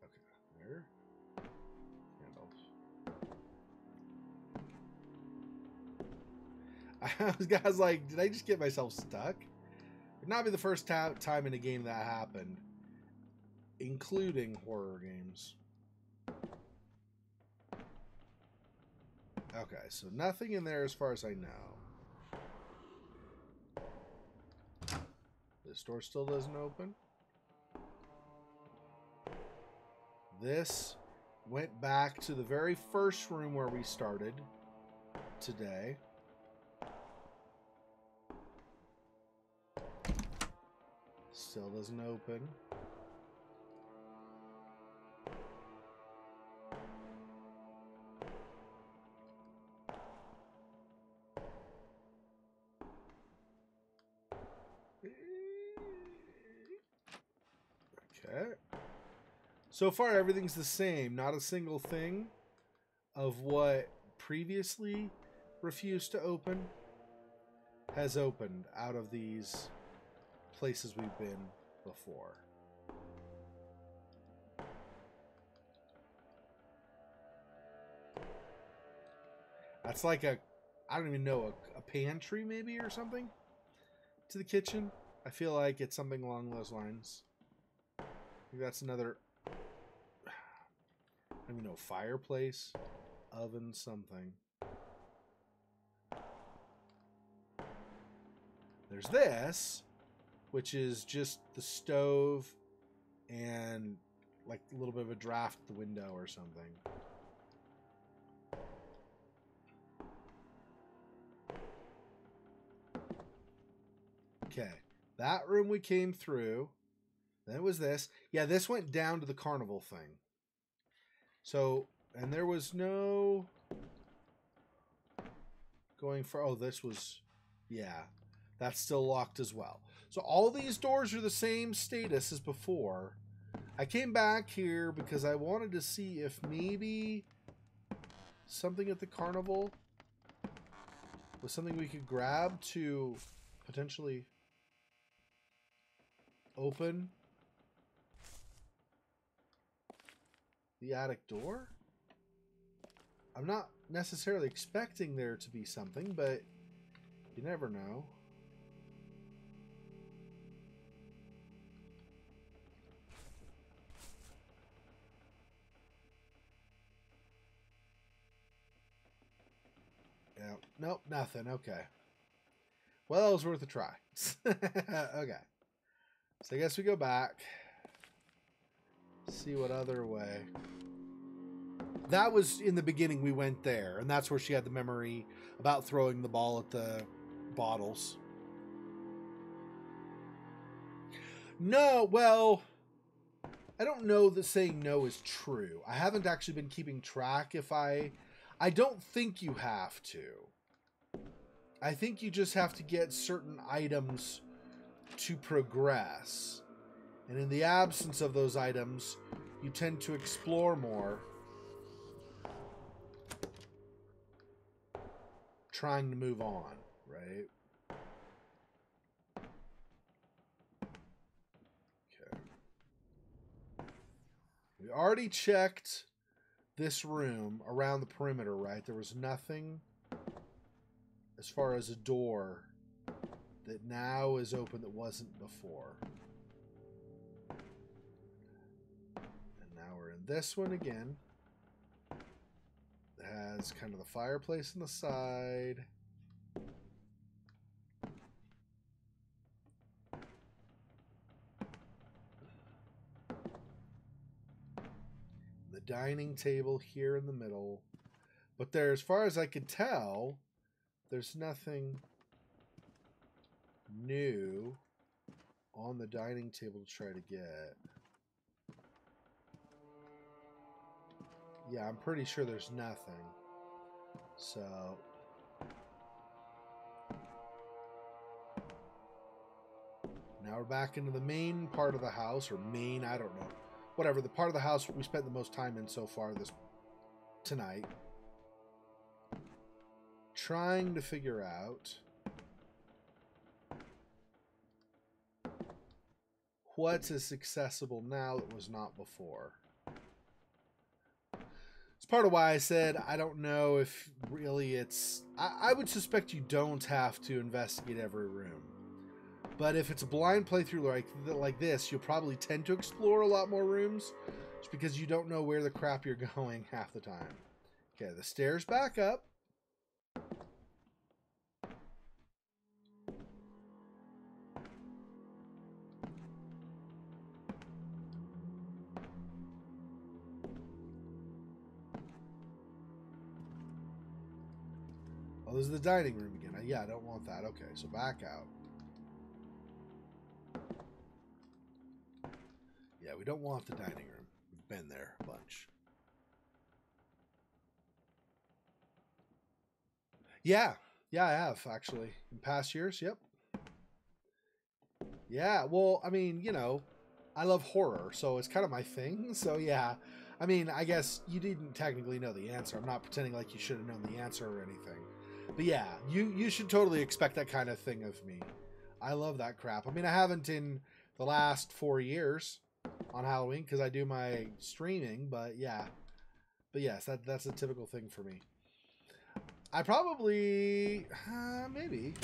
Okay, there. Candles. I was like, did I just get myself stuck? Would not be the first time in a game that happened, including horror games. Okay, so nothing in there as far as I know. This door still doesn't open. This went back to the very first room where we started today. Still doesn't open. Okay. So far, everything's the same. Not a single thing of what previously refused to open has opened out of these places we've been before. That's like a, I don't even know, a pantry maybe or something to the kitchen. I feel like it's something along those lines. Maybe that's another, I don't even know, fireplace, oven, something. There's this, which is just the stove and like a little bit of a draft at the window or something. Okay, that room we came through. Then it was this. Yeah, this went down to the carnival thing. So, and there was no going for, oh, this was, yeah, that's still locked as well. So all these doors are the same status as before. I came back here because I wanted to see if maybe something at the carnival was something we could grab to potentially open the attic door. I'm not necessarily expecting there to be something, but you never know. Yeah, nope, nothing. Okay. Well, it was worth a try. Okay. So I guess we go back. See what other way. That was in the beginning, we went there, and that's where she had the memory about throwing the ball at the bottles. No, well, I don't know that saying no is true. I haven't actually been keeping track if I don't think you have to. I think you just have to get certain items to progress. And in the absence of those items, you tend to explore more, trying to move on, right? Okay. We already checked this room around the perimeter, right? There was nothing as far as a door that now is open that wasn't before. And now we're in this one again. It has kind of the fireplace on the side. The dining table here in the middle. But there, as far as I could tell, there's nothing new on the dining table to try to get. Yeah, I'm pretty sure there's nothing. So now we're back into the main part of the house, or main, I don't know. Whatever, the part of the house we spent the most time in so far tonight. Trying to figure out what is accessible now that was not before. It's part of why I said I don't know if really it's... I would suspect you don't have to investigate every room. But if it's a blind playthrough like this, you'll probably tend to explore a lot more rooms just because you don't know where the crap you're going half the time. Okay, the stairs back up. this is the dining room again. Yeah, I don't want that. Okay, so back out. Yeah, we don't want the dining room. We've been there a bunch. Yeah, I have, actually. In past years, yep. Yeah, well, I mean, you know, I love horror, so it's kind of my thing. So, yeah. I mean, I guess you didn't technically know the answer. I'm not pretending like you should have known the answer or anything. But yeah, you should totally expect that kind of thing of me. I love that crap. I mean, I haven't in the last 4 years on Halloween because I do my streaming, but yeah. But yes, that's a typical thing for me. I probably, maybe.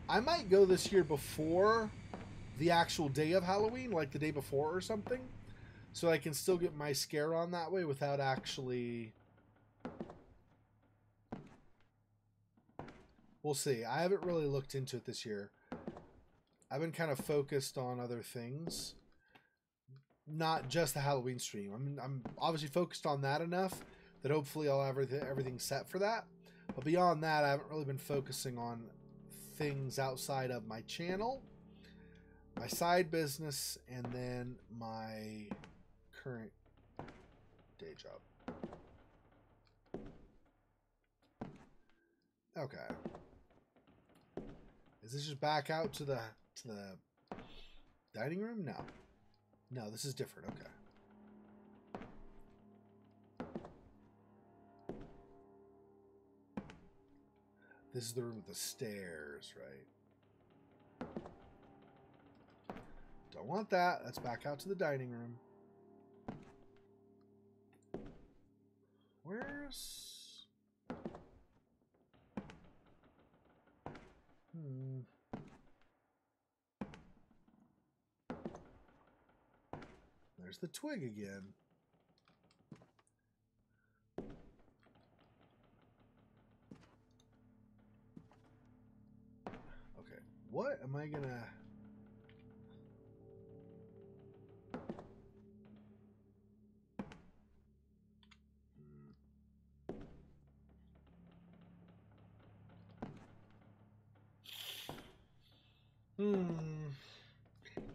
I might go this year before the actual day of Halloween, like the day before or something, so I can still get my scare on that way without actually... We'll see. I haven't really looked into it this year. I've been kind of focused on other things. Not just the Halloween stream. I'm obviously focused on that enough that hopefully I'll have everything set for that. But beyond that, I haven't really been focusing on things outside of my channel, my side business, and then my current day job. Okay. Is this just back out to the dining room? No. No, this is different. Okay. This is the room with the stairs, right? Don't want that. Let's back out to the dining room. Where's... There's the twig again. Okay, what am I gonna...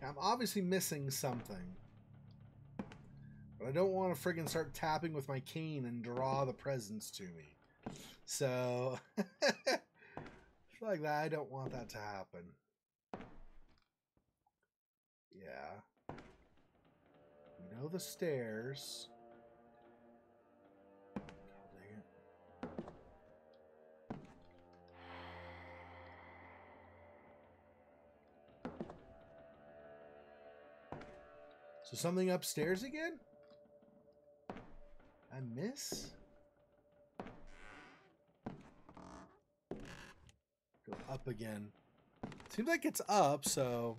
I'm obviously missing something. But I don't want to friggin' start tapping with my cane and draw the presents to me. So, like that, I don't want that to happen. Yeah. We know the stairs. Oh, dang it. So something upstairs again? I miss? Go up again. Seems like it's up, so...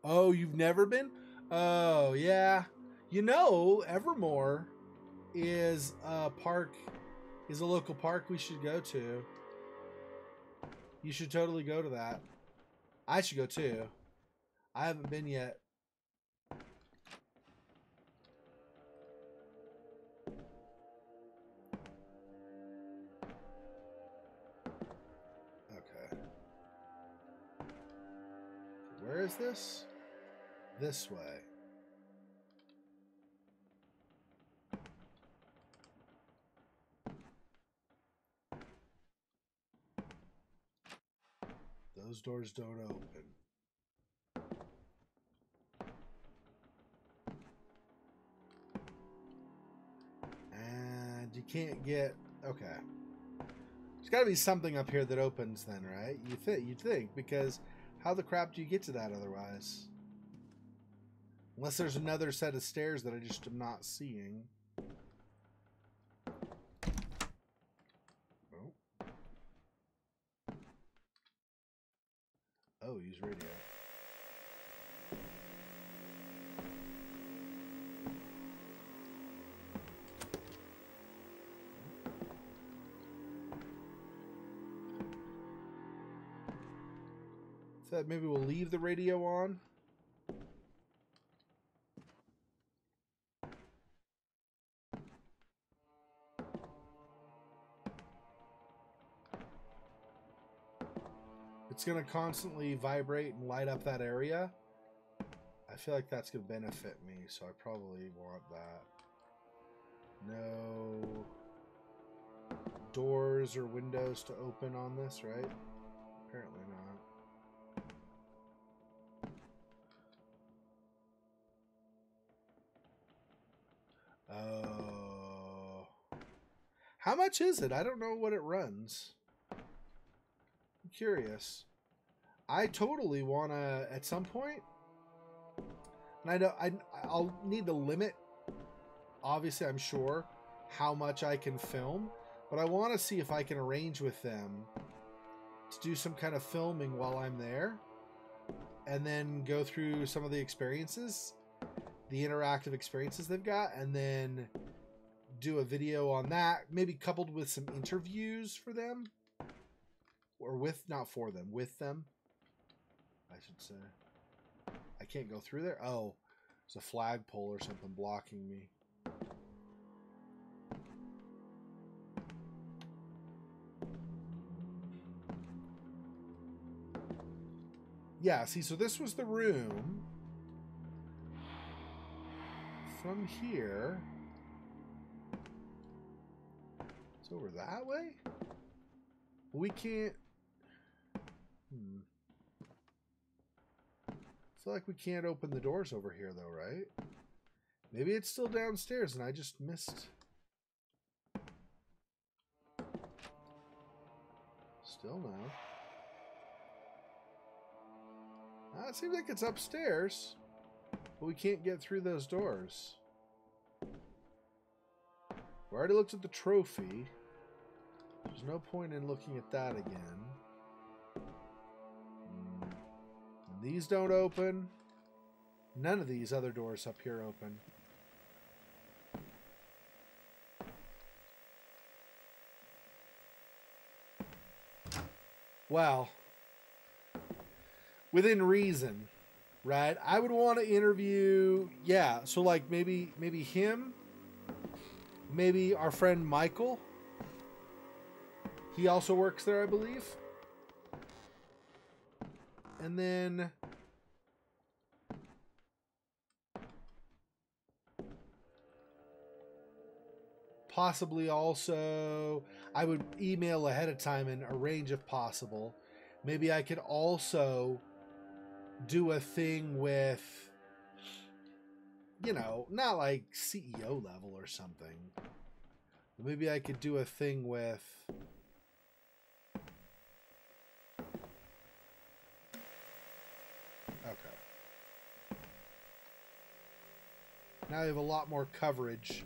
Oh, you've never been? Oh, yeah. You know, Evermore is a park, is a local park we should go to. You should totally go to that. I should go too. I haven't been yet. Okay. Where is this? This way. Those doors don't open. And you can't get... Okay. There's got to be something up here that opens then, right? You'd think, because how the crap do you get to that otherwise? Unless there's another set of stairs that I just am not seeing. Oh. Oh, use radio. So maybe we'll leave the radio on. It's going to constantly vibrate and light up that area. I feel like that's going to benefit me, so I probably want that. No doors or windows to open on this, right? Apparently not. Oh. How much is it? I don't know what it runs. I'm curious. I totally want to, at some point, and I'll need to limit, obviously, I'm sure, how much I can film, but I want to see if I can arrange with them to do some kind of filming while I'm there, and then go through some of the experiences, the interactive experiences they've got, and then do a video on that, maybe coupled with some interviews for them, or with, not for them, with them, I should say. I can't go through there. Oh, there's a flagpole or something blocking me. Yeah, see, so this was the room. From here, it's over that way? We can't... I feel like we can't open the doors over here, though, right? Maybe it's still downstairs and I just missed. Still no. It seems like it's upstairs, but we can't get through those doors. We already looked at the trophy. There's no point in looking at that again. These don't open. None of these other doors up here open. Well, within reason, right? I would want to interview, yeah, so like maybe him, maybe our friend Michael. He also works there, I believe. And then possibly also I would email ahead of time and arrange if possible. Maybe I could also do a thing with, you know, not like CEO level or something. Maybe I could do a thing with now we have a lot more coverage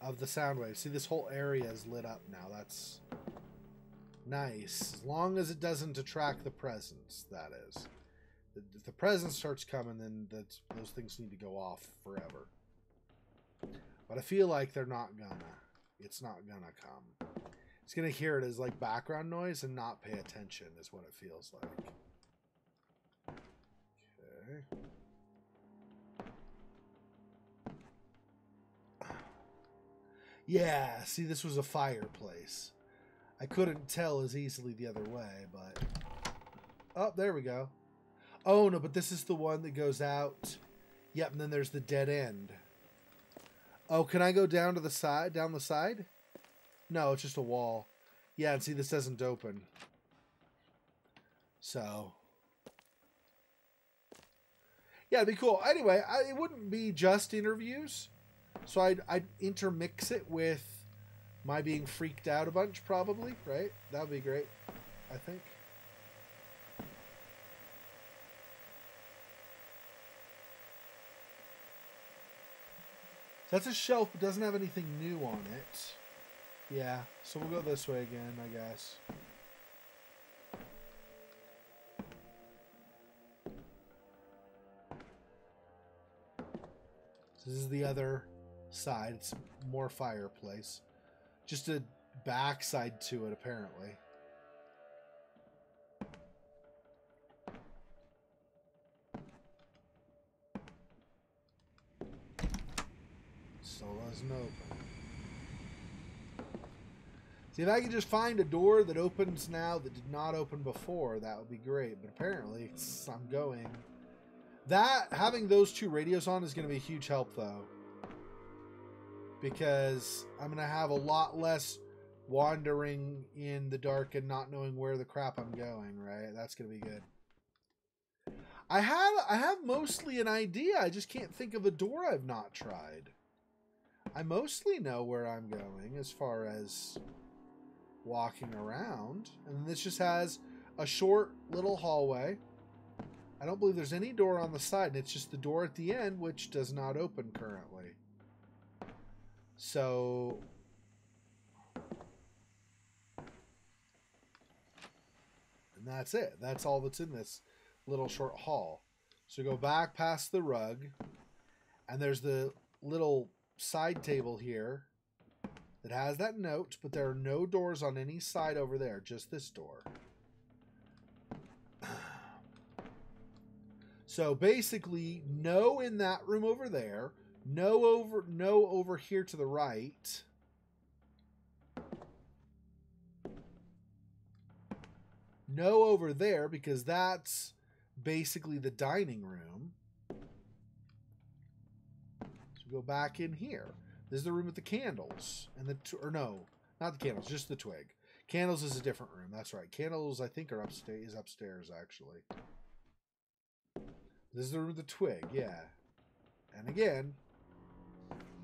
of the sound waves. See, this whole area is lit up now. That's nice. As long as it doesn't detract the presence, that is. If the presence starts coming, then those things need to go off forever. But I feel like they're not gonna. It's not gonna come. It's gonna hear it as like background noise and not pay attention is what it feels like. Okay. Yeah, see, this was a fireplace. I couldn't tell as easily the other way, but... Oh, there we go. Oh, no, but this is the one that goes out. Yep, and then there's the dead end. Oh, can I go down to the side? Down the side? No, it's just a wall. Yeah, and see, this doesn't open. So... Yeah, it'd be cool. Anyway, it wouldn't be just interviews. So I'd intermix it with my being freaked out a bunch, probably, right? That would be great, I think. That's a shelf, but doesn't have anything new on it. Yeah, so we'll go this way again, I guess. So this is the other side. It's more fireplace. Just a backside to it, apparently. Still doesn't open. See, if I could just find a door that opens now that did not open before, that would be great. But apparently, I'm going. Having those 2 radios on is going to be a huge help, though. Because I'm going to have a lot less wandering in the dark and not knowing where the crap I'm going, right? That's going to be good. I have mostly an idea. I just can't think of a door I've not tried. I mostly know where I'm going as far as walking around. And this just has a short little hallway. I don't believe there's any door on the side, and it's just the door at the end, which does not open currently. So... and that's it. That's all that's in this little short hall. So go back past the rug, and there's the little side table here that has that note, but there are no doors on any side over there, just this door. So basically, no in that room over there, no over here to the right. No over there, because that's basically the dining room. So go back in here. This is the room with the candles. And or no, not the candles, just the twig. Candles is a different room. That's right. Candles, I think, are upstairs, actually. This is the room with the twig, yeah. And again,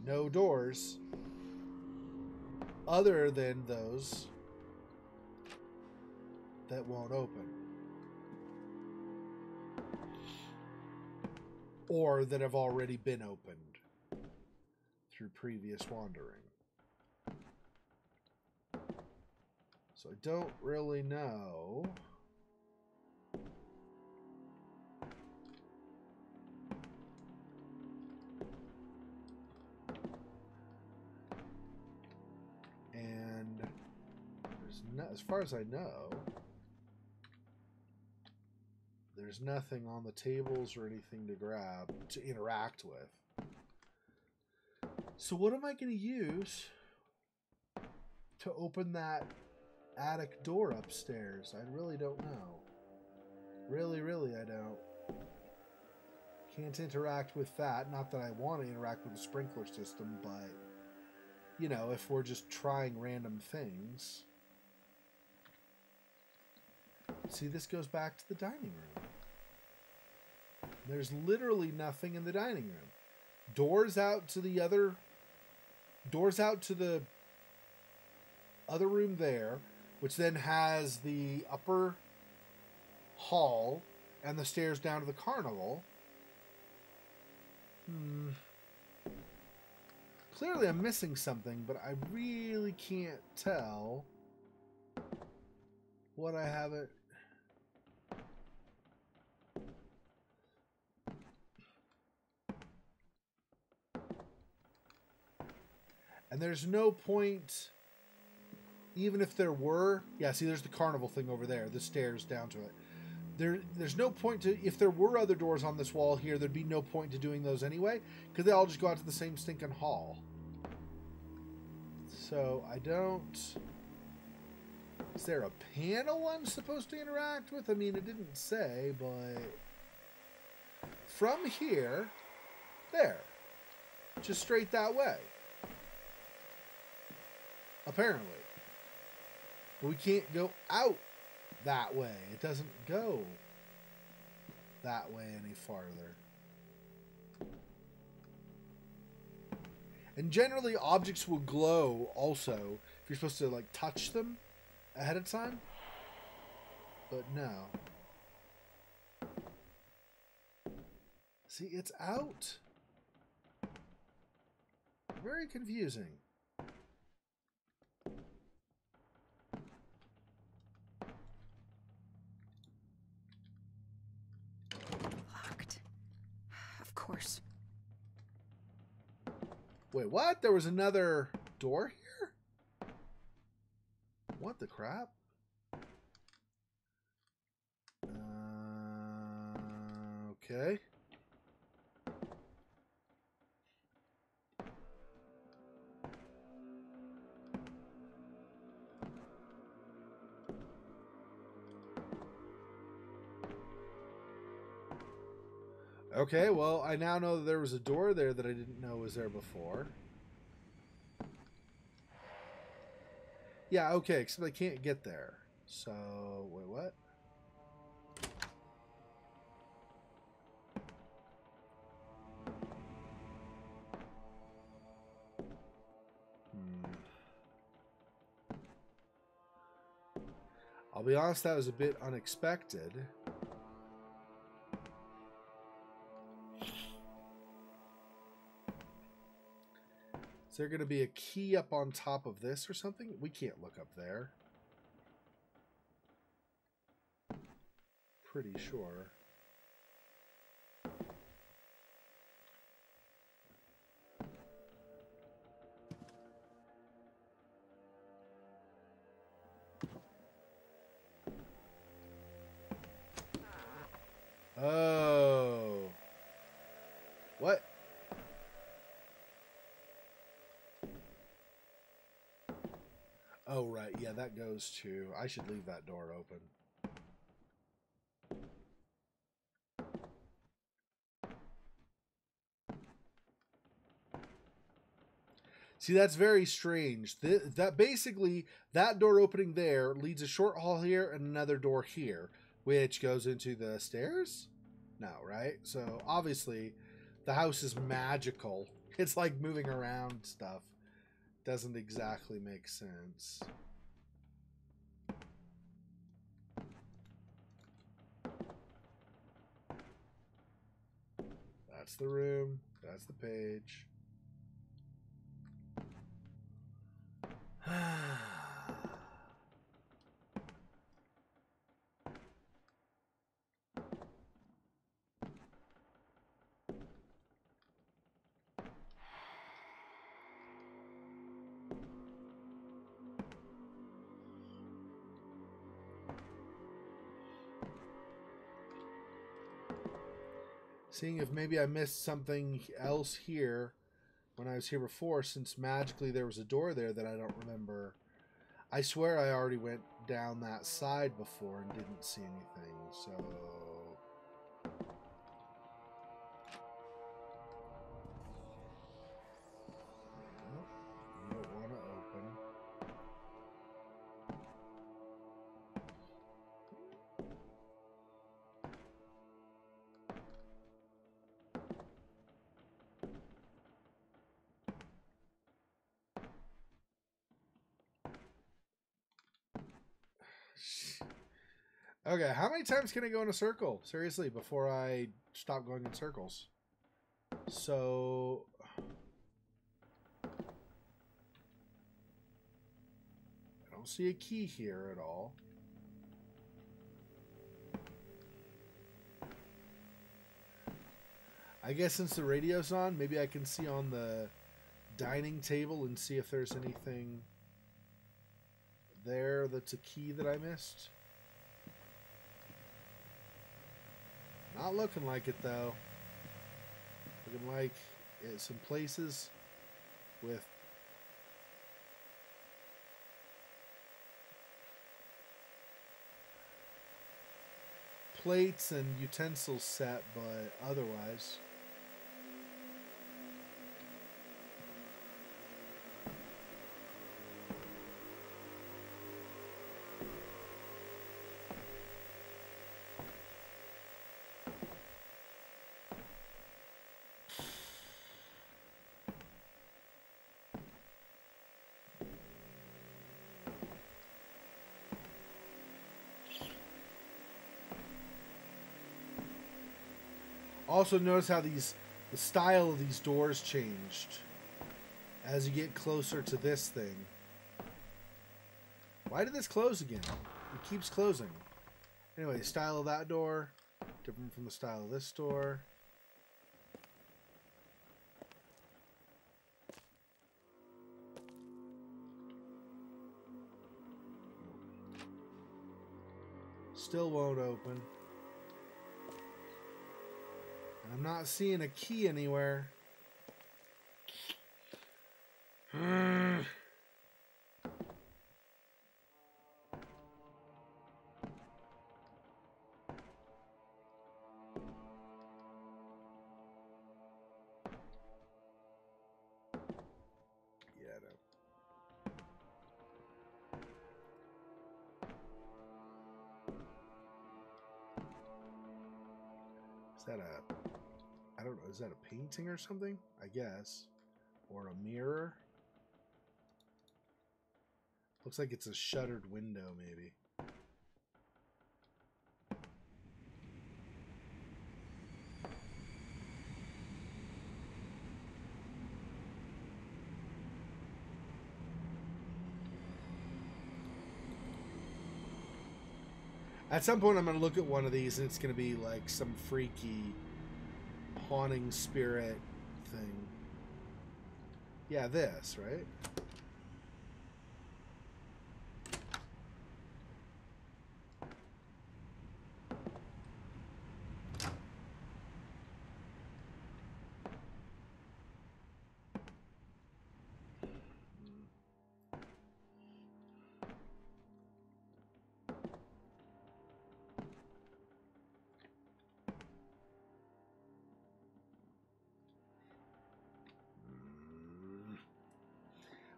no doors other than those that won't open. Or that have already been opened through previous wandering. So I don't really know. And there's no, as far as I know, there's nothing on the tables or anything to grab to interact with. So what am I going to use to open that attic door upstairs? I really don't know. Really, I don't. Can't interact with that. Not that I want to interact with the sprinkler system, but, you know, if we're just trying random things. See, this goes back to the dining room. There's literally nothing in the dining room. Doors out to the other room there, which then has the upper hall and the stairs down to the carnival. Clearly I'm missing something, but I really can't tell what I haven't. And there's no point, even if there were, yeah, see, there's the carnival thing over there, the stairs down to it. There's no point to, if there were other doors on this wall here, there'd be no point to doing those anyway, because they all just go out to the same stinking hall. So I don't, is there a panel I'm supposed to interact with? I mean, it didn't say, but from here, there, just straight that way. Apparently. But we can't go out that way. It doesn't go that way any farther. And generally, objects will glow also if you're supposed to, like, touch them ahead of time. But no. See, it's out. Very confusing. Of course. Wait, what? There was another door here? What the crap? Okay. Okay, well, I now know that there was a door there that I didn't know was there before. Yeah, okay, except I can't get there. So, wait, what? I'll be honest, that was a bit unexpected. Is there going to be a key up on top of this or something? We can't look up there. Pretty sure. Oh. What? Oh, right. Yeah, that goes to... I should leave that door open. See, that's very strange. That basically, that door opening there leads a short hall here and another door here, which goes into the stairs? No, right? So, obviously, the house is magical. It's like moving around stuff. Doesn't exactly make sense. That's the room. That's the page. Seeing if maybe I missed something else here when I was here before, since magically there was a door there that I don't remember. I swear I already went down that side before and didn't see anything, so... Nope, you don't want to open. Okay, how many times can I go in a circle? Seriously, before I stop going in circles. So... I don't see a key here at all. I guess since the radio's on, maybe I can see on the dining table and see if there's anything there that's a key that I missed. Not looking like it, though. Looking like it's some places with plates and utensils set, but otherwise... Also notice how the style of these doors changed as you get closer to this thing. Why did this close again? It keeps closing. Anyway, the style of that door, different from the style of this door. Still won't open. I'm not seeing a key anywhere. Is that a... I don't know. Is that a painting or something? I guess. Or a mirror? Looks like it's a shuttered window, maybe. At some point, I'm going to look at one of these, and it's going to be like some freaky haunting spirit thing. Yeah, this, right?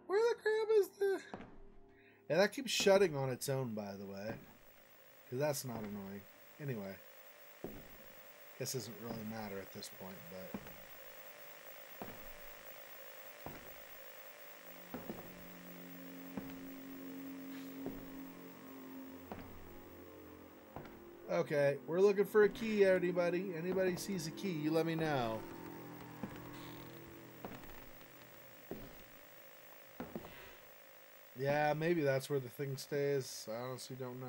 Where the crap is the... Yeah, that keeps shutting on its own, by the way. Because that's not annoying. Anyway. Guess it doesn't really matter at this point, but... Okay, we're looking for a key, anybody? Anybody sees a key, you let me know. Yeah, maybe that's where the thing stays. I honestly don't know.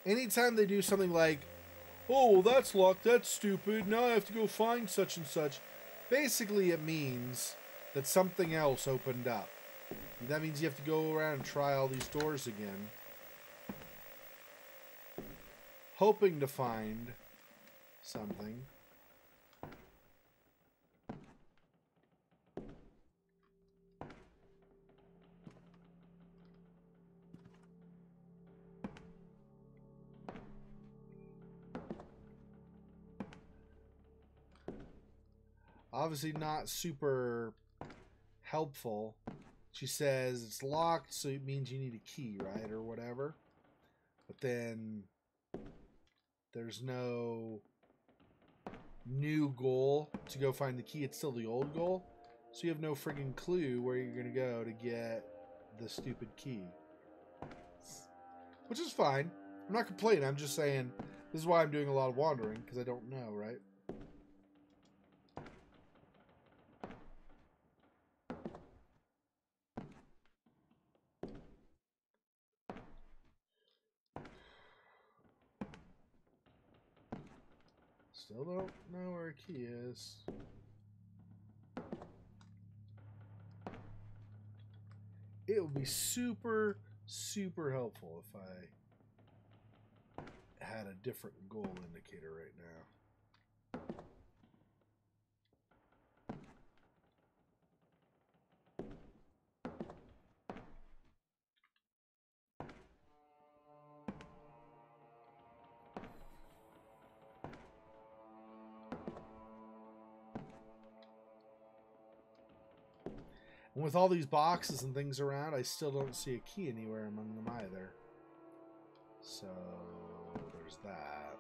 Anytime they do something like, oh, well, that's locked, that's stupid, now I have to go find such and such. Basically, it means that something else opened up. That means you have to go around and try all these doors again. Hoping to find something. Obviously not super helpful. She says it's locked, so it means you need a key, right? Or whatever. But then there's no new goal to go find the key. It's still the old goal. So you have no friggin' clue where you're going to go to get the stupid key. Which is fine. I'm not complaining. I'm just saying this is why I'm doing a lot of wandering, because I don't know, right? Still don't know where a key is. It would be super, super helpful if I had a different goal indicator right now. And with all these boxes and things around, I still don't see a key anywhere among them either. So, there's that.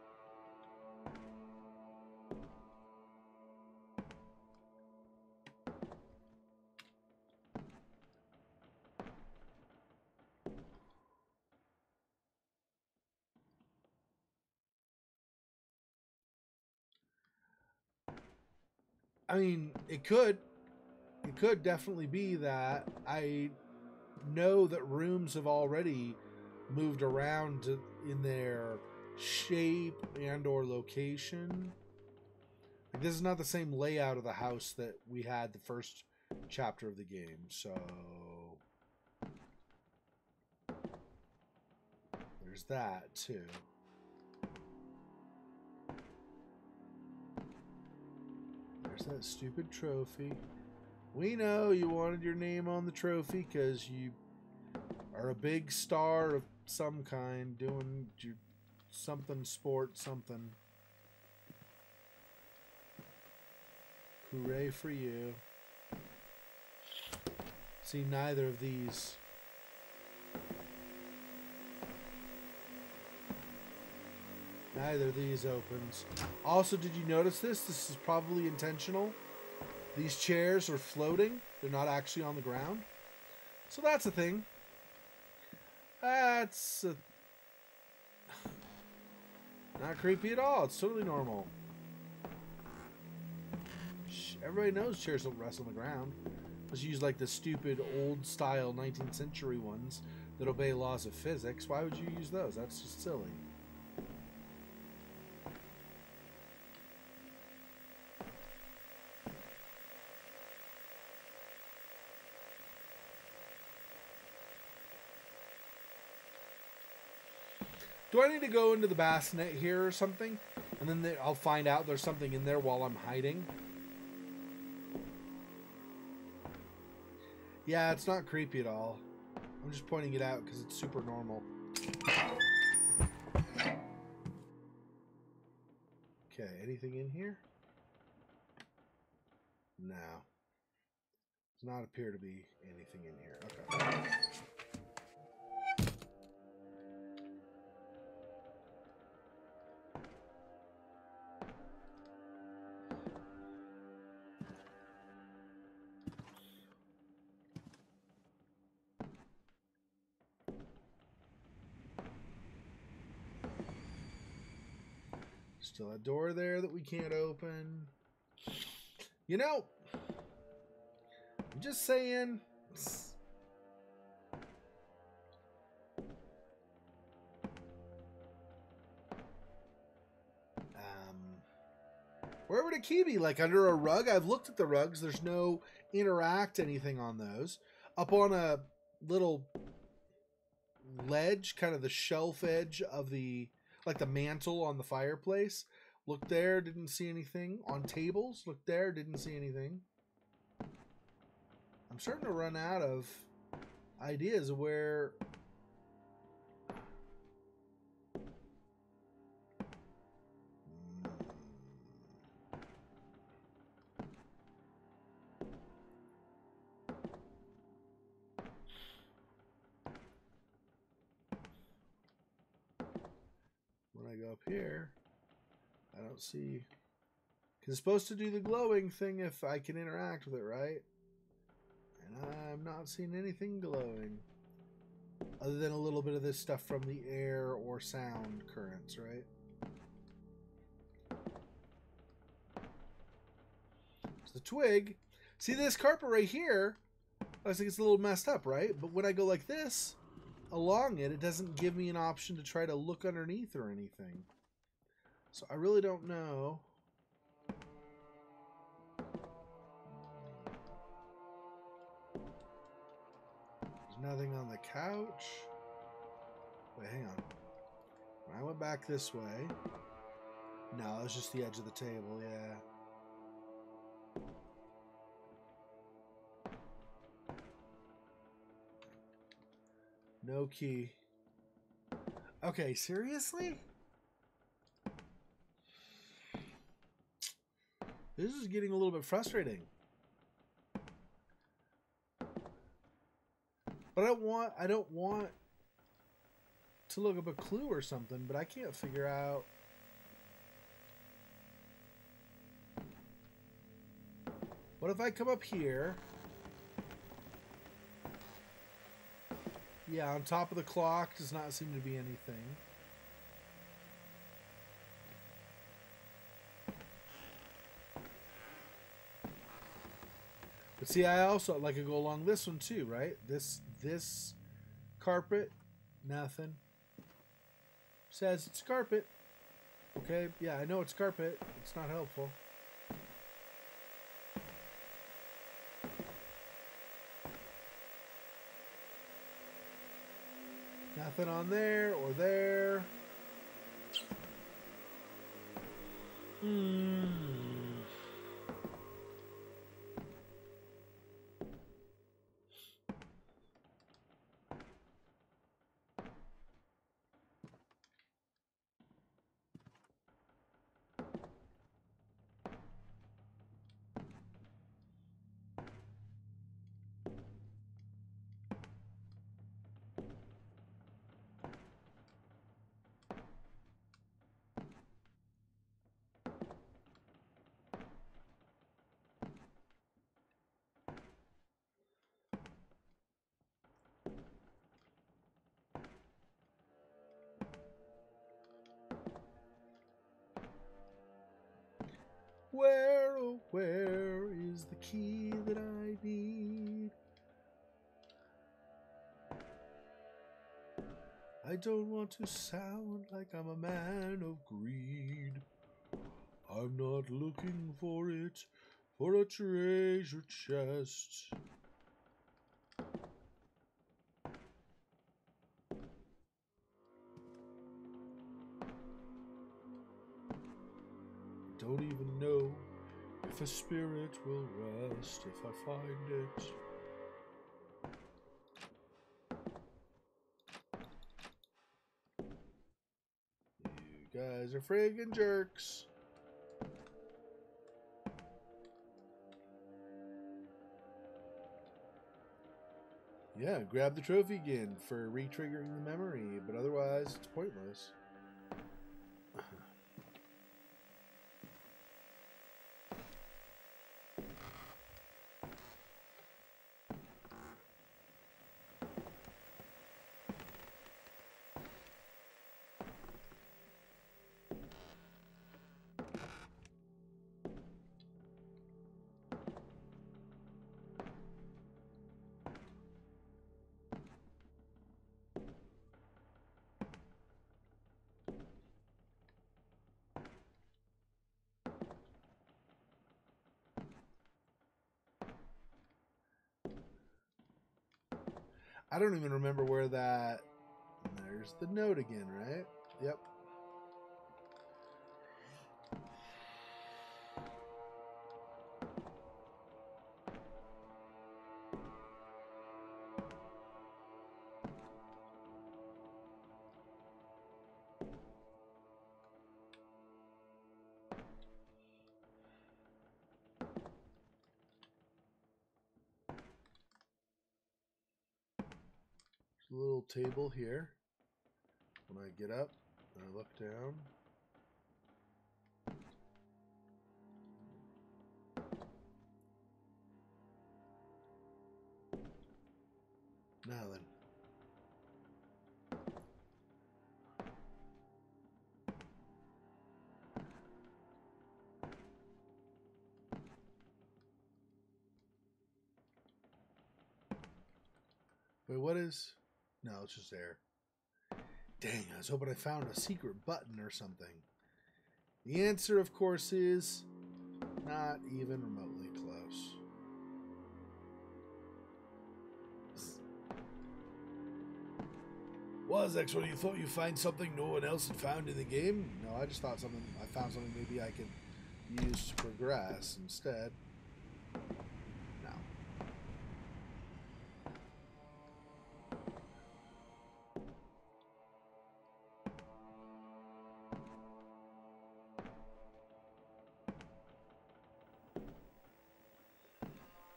I mean, it could definitely be that. I know that rooms have already moved around in their shape and or location. Like, this is not the same layout of the house that we had the first chapter of the game, so there's that too. There's that stupid trophy. We know you wanted your name on the trophy because you are a big star of some kind doing your something sport something. Hooray for you. See, neither of these Neither of these opens. Also, did you notice this? This is probably intentional. These chairs are floating. They're not actually on the ground. So that's a thing. That's not creepy at all. It's totally normal. Everybody knows chairs don't rest on the ground. Let's use like the stupid old style 19th century ones that obey laws of physics. Why would you use those? That's just silly. Do I need to go into the bassinet here or something? And then I'll find out there's something in there while I'm hiding. Yeah, it's not creepy at all. I'm just pointing it out because it's super normal. Okay, anything in here? No. Does not appear to be anything in here. Okay. Still a door there that we can't open. You know, I'm just saying. Where would a key be? Like under a rug? I've looked at the rugs. There's no interact anything on those. Up on a little ledge, kind of the shelf edge of the, like the mantle on the fireplace. Looked there, didn't see anything. On tables, looked there, didn't see anything. I'm starting to run out of ideas of where... When I go up here, I don't see... Because it's supposed to do the glowing thing if I can interact with it, right? And I'm not seeing anything glowing. Other than a little bit of this stuff from the air or sound currents, right? It's the twig. See this carpet right here? I think it's a little messed up, right? But when I go like this, along it, it doesn't give me an option to try to look underneath or anything. So I really don't know. There's nothing on the couch. Wait, hang on. When I went back this way... No, it was just the edge of the table, yeah. No key. Okay, seriously? This is getting a little bit frustrating. But I don't want to look up a clue or something, but I can't figure out. What if I come up here? Yeah, on top of the clock does not seem to be anything. But see, I also like to go along this one too, right? This carpet, nothing. Says it's carpet. Okay, yeah, I know it's carpet. It's not helpful. Nothing on there or there. Where, oh, where is the key that I need? I don't want to sound like I'm a man of greed. I'm not looking for it, for a treasure chest. Don't even know if a spirit will rest if I find it. You guys are friggin' jerks. Yeah, grab the trophy again for re-triggering the memory, but otherwise it's pointless. I don't even remember where that... There's the note again, right? Yep. There's a little table here. When I get up, I look down. Now then. Wait, what is... No, it's just there. Dang, I was hoping I found a secret button or something. The answer, of course, is not even remotely close. What, Xexor, you thought you'd find something no one else had found in the game? No, I just thought I found something maybe I could use to progress instead. No.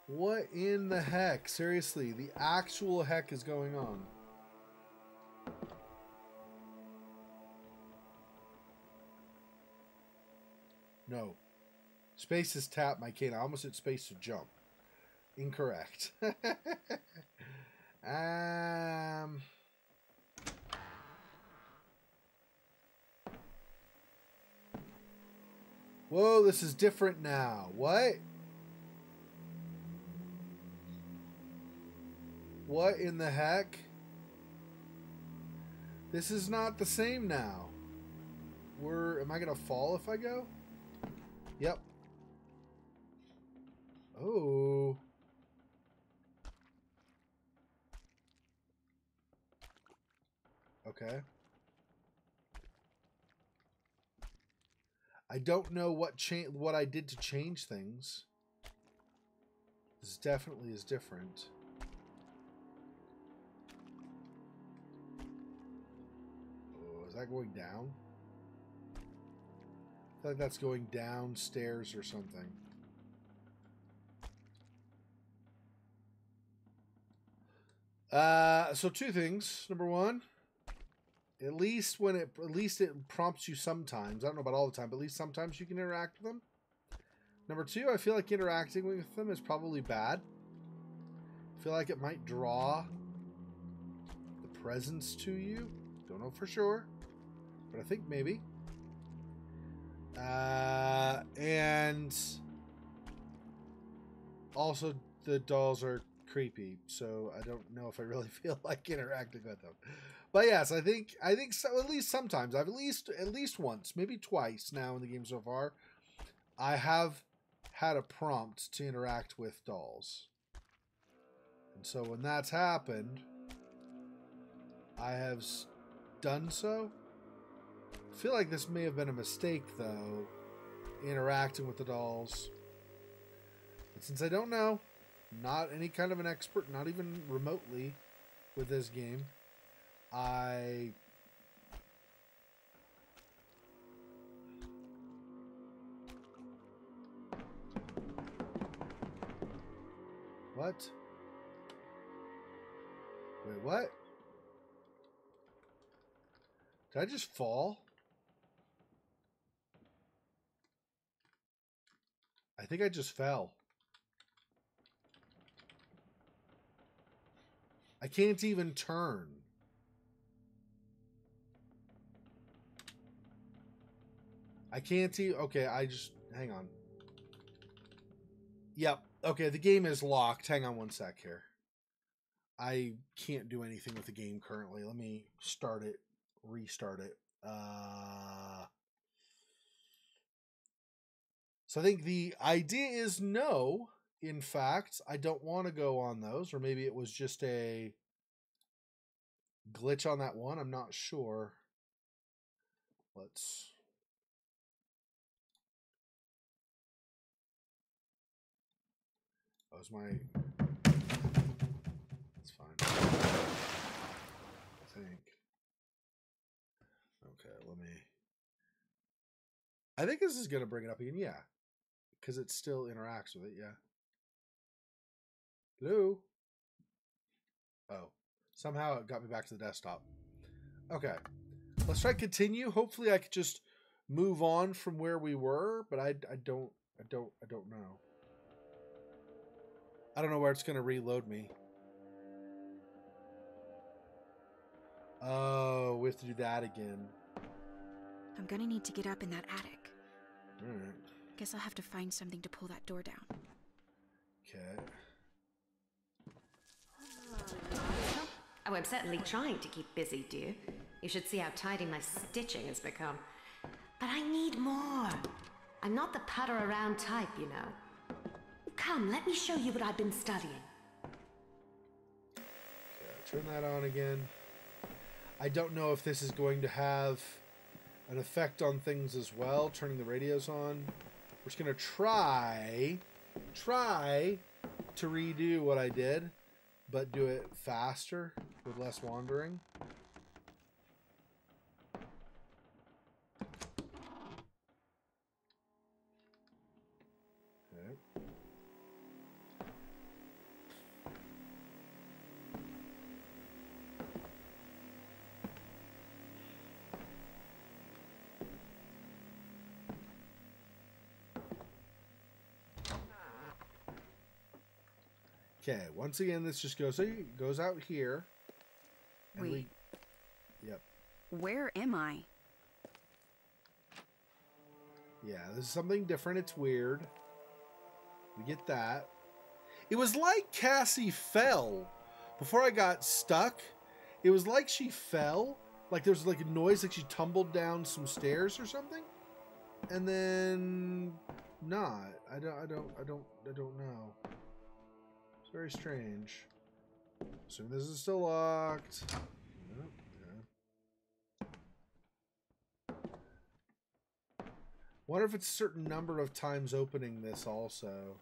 What in the heck? Seriously, the actual heck is going on? No. Space is tap my cane. I almost hit space to jump. Incorrect. Whoa, this is different now. What? What in the heck? This is not the same now. Am I gonna fall if I go? Yep. Oh. Okay. I don't know what I did to change things. This definitely is different. Oh, is that going down? I feel like that's going downstairs or something. So two things. Number one, at least it prompts you sometimes. I don't know about all the time, but at least sometimes you can interact with them. Number two, I feel like interacting with them is probably bad. I feel like it might draw the presence to you. Don't know for sure, but I think maybe. And also the dolls are creepy, so I don't know if I really feel like interacting with them. But yes, I think so, at least sometimes. I've at least once, maybe twice now in the game so far, I have had a prompt to interact with dolls. And so when that's happened, I have done so. I feel like this may have been a mistake, though, interacting with the dolls. But since I don't know, not any kind of an expert, not even remotely with this game, What? Wait, what? Did I just fall? I think I just fell. I can't even turn. I can't even... Okay, hang on. Yep. Okay, the game is locked. Hang on one sec here. I can't do anything with the game currently. Let me start it. Restart it. So I think the idea is no. In fact, I don't want to go on those. Or maybe it was just a glitch on that one. I'm not sure. Let's... That was my... It's fine. I think. Okay, let me... I think this is going to bring it up again. Yeah. Because it still interacts with it. Yeah. Hello? Oh. Somehow it got me back to the desktop. Okay. Let's try to continue. Hopefully I could just move on from where we were, but I don't know. I don't know where it's going to reload me. Oh, we have to do that again. I'm gonna need to get up in that attic. Alright. Guess I'll have to find something to pull that door down. Okay. Oh, I'm certainly trying to keep busy, dear. You should see how tidy my stitching has become. But I need more. I'm not the putter around type, you know. Come, let me show you what I've been studying. Okay, turn that on again. I don't know if this is going to have an effect on things as well, turning the radios on. We're just going to try to redo what I did, but do it faster with less wandering. Okay. Okay, once again, this just goes out here. And Wait. Yep. Where am I? Yeah, this is something different. It's weird. We get that. It was like Cassie fell before I got stuck. It was like she fell. Like there was like a noise, like she tumbled down some stairs or something. And then not. I don't know. It's very strange. Assume this is still locked. Nope, yeah. Wonder if it's a certain number of times opening this also.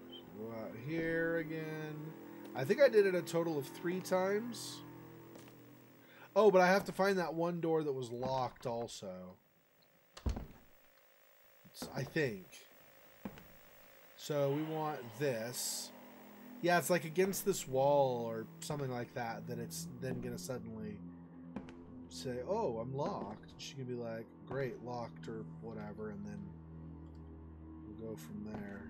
So go out here again. I think I did it a total of 3 times. Oh, but I have to find that one door that was locked also. I think. So we want this. Yeah, it's like against this wall or something like that, that it's then going to suddenly say, oh, I'm locked. She can be like, great, locked or whatever, and then we'll go from there.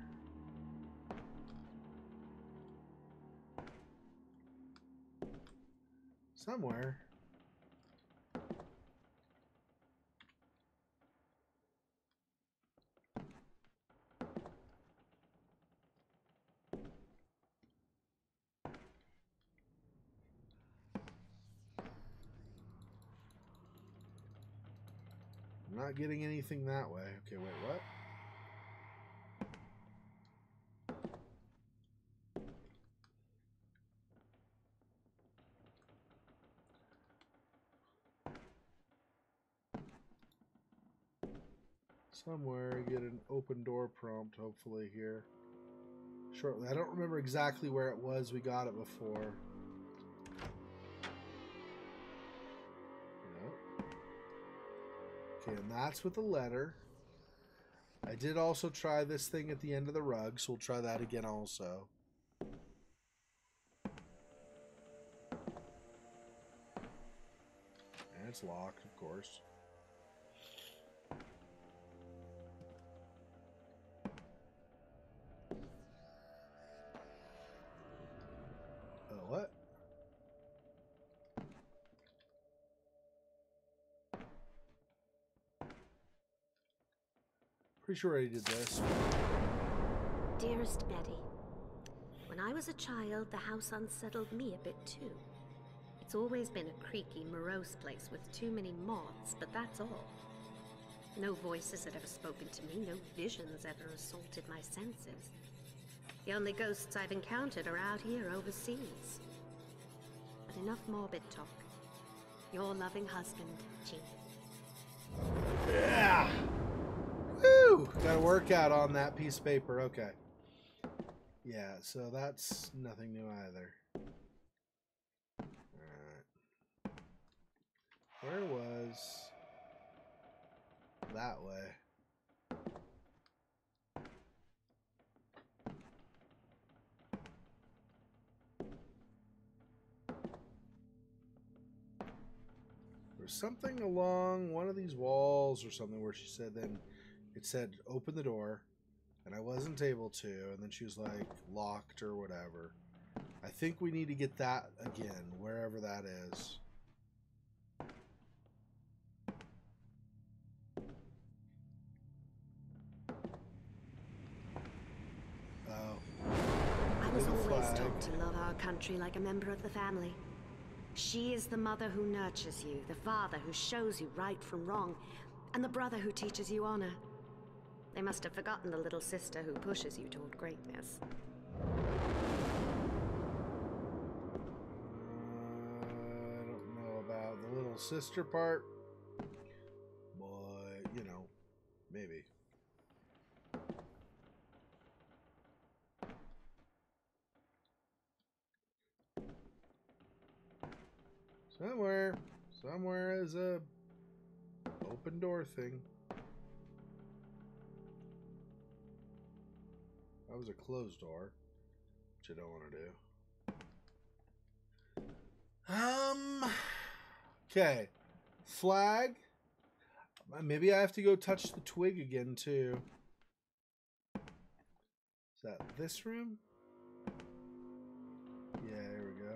Somewhere. I'm not getting anything that way. Okay, wait, what? Somewhere get an open door prompt, hopefully, here. Shortly. I don't remember exactly where it was we got it before. Nope. Okay, and that's with the letter. I did also try this thing at the end of the rug, so we'll try that again also. And it's locked, of course. Oh, what? Pretty sure I did this. Dearest Betty, when I was a child, the house unsettled me a bit too. It's always been a creaky, morose place with too many moths, but that's all. No voices had ever spoken to me, no visions ever assaulted my senses. The only ghosts I've encountered are out here overseas. But enough morbid talk. Your loving husband, Jean. Yeah! Woo! Got a workout on that piece of paper. Okay. Yeah, so that's nothing new either. Alright. Where was that way? There's something along one of these walls or something where she said then it said open the door and I wasn't able to, and then she was like locked or whatever. I think we need to get that again, wherever that is. Oh. I was Little always flag. taught to love our country like a member of the family. She is the mother who nurtures you, the father who shows you right from wrong, and the brother who teaches you honor. They must have forgotten the little sister who pushes you toward greatness. I don't know about the little sister part, but, you know, maybe. Somewhere is a open door thing. That was a closed door, which I don't want to do. Okay. Flag. Maybe I have to go touch the twig again, too. Is that this room? Yeah, there we go.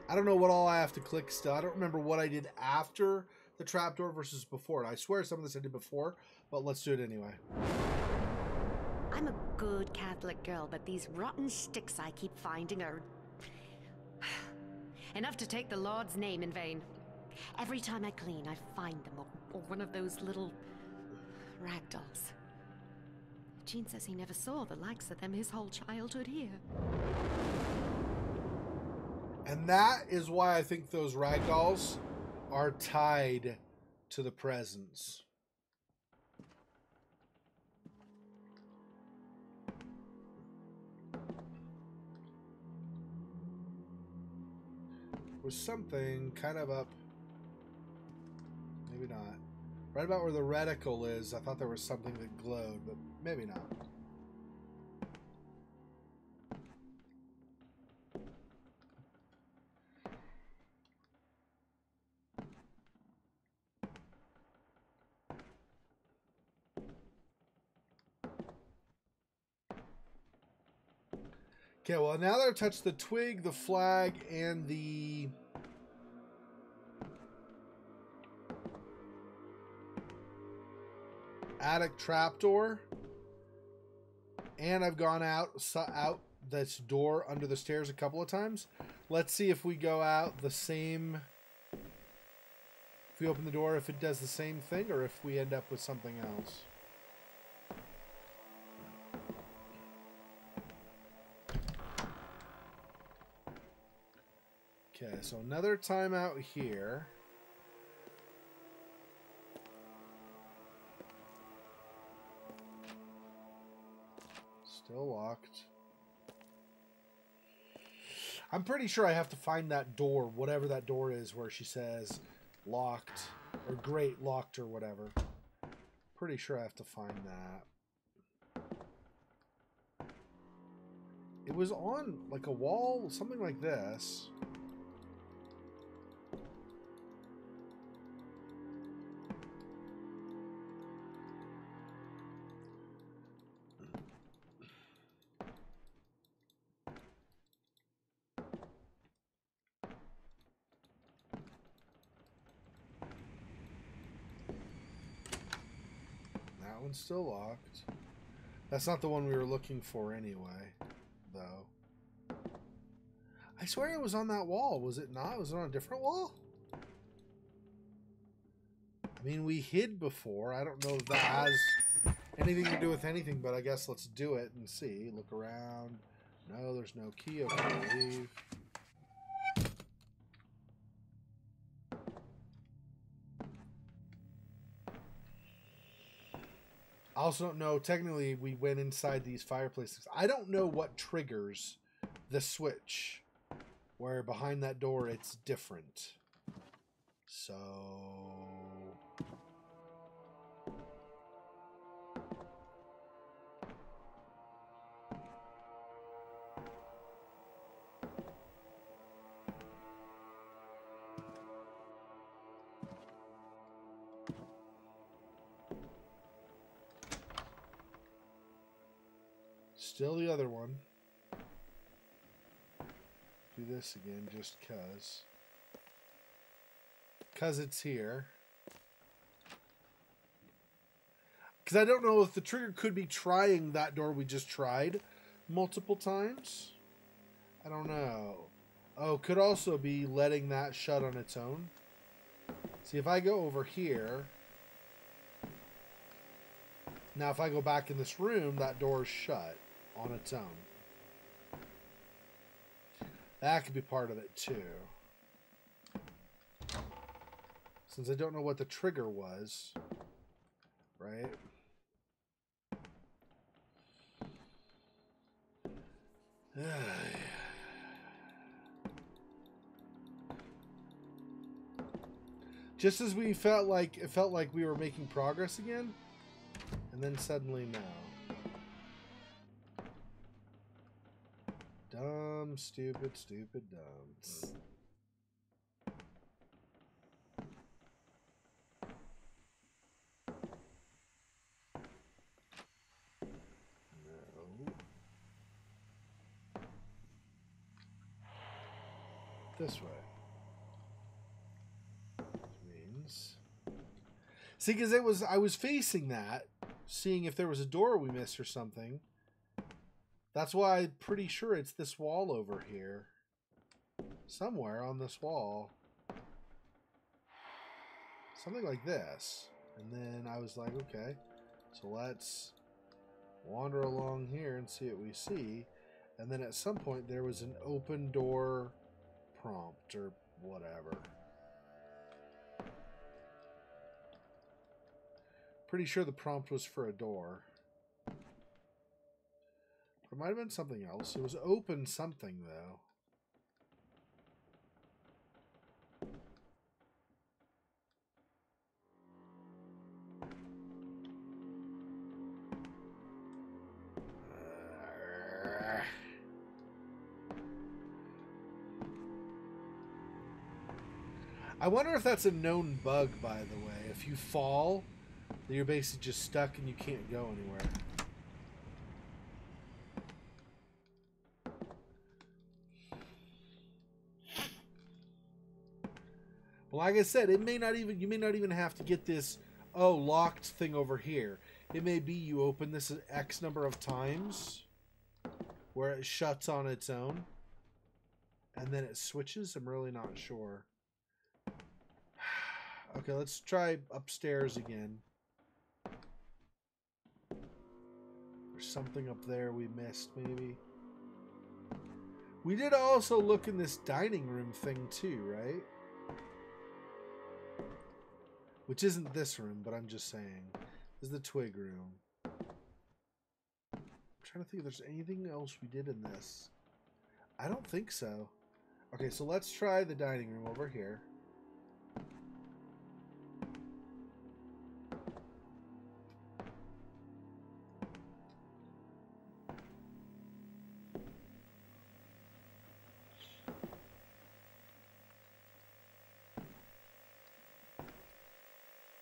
I don't know what all I have to click still. I don't remember what I did after the trapdoor versus before. I swear some of this I did before, but let's do it anyway. I'm a good Catholic girl, but these rotten sticks I keep finding are enough to take the Lord's name in vain. Every time I clean, I find them, or one of those little ragdolls. Gene says he never saw the likes of them his whole childhood here. And that is why I think those ragdolls are tied to the presence. Was something kind of up, maybe not. Right about where the reticle is, I thought there was something that glowed, but maybe not. Okay, well, now that I've touched the twig, the flag, and the attic trapdoor, and I've gone out this door under the stairs a couple of times. Let's see if we go out the same... If we open the door, if it does the same thing, or if we end up with something else. Okay, so another time out here. Still locked. I'm pretty sure I have to find that door, whatever that door is, where she says locked, or great locked, or whatever. Pretty sure I have to find that. It was on like a wall, something like this. That one's still locked. That's not the one we were looking for anyway, though. I swear it was on that wall. Was it not? Was it on a different wall? I mean, we hid before. I don't know if that has anything to do with anything, but I guess let's do it and see. Look around. No, there's no key. Okay, leave. I also don't know, technically we went inside these fireplaces. I don't know what triggers the switch, where behind that door it's different. So... Still the other one. Do this again just cuz. Cuz it's here. Because I don't know if the trigger could be trying that door we just tried multiple times. I don't know. Oh, could also be letting that shut on its own. See, if I go over here... Now, if I go back in this room, that door's shut on its own. That could be part of it too. Since I don't know what the trigger was, right? Just as we felt like we were making progress again, and then suddenly no. Dumb, stupid, dumb. No. This way. Which means... See, because I was facing that, seeing if there was a door we missed or something. That's why I'm pretty sure it's this wall over here. Somewhere on this wall. Something like this. And then I was like, okay, so let's wander along here and see what we see. And then at some point there was an open door prompt or whatever. Pretty sure the prompt was for a door. It might have been something else. It was open something, though. I wonder if that's a known bug, by the way. If you fall, then you're basically just stuck and you can't go anywhere. But like I said, it may not even, you may not even have to get this, oh, locked thing over here. It may be you open this X number of times where it shuts on its own and then it switches. I'm really not sure. Okay, let's try upstairs again. There's something up there we missed, maybe. We did also look in this dining room thing too, right? Which isn't this room, but I'm just saying. This is the twig room. I'm trying to think if there's anything else we did in this. I don't think so. Okay, so let's try the dining room over here.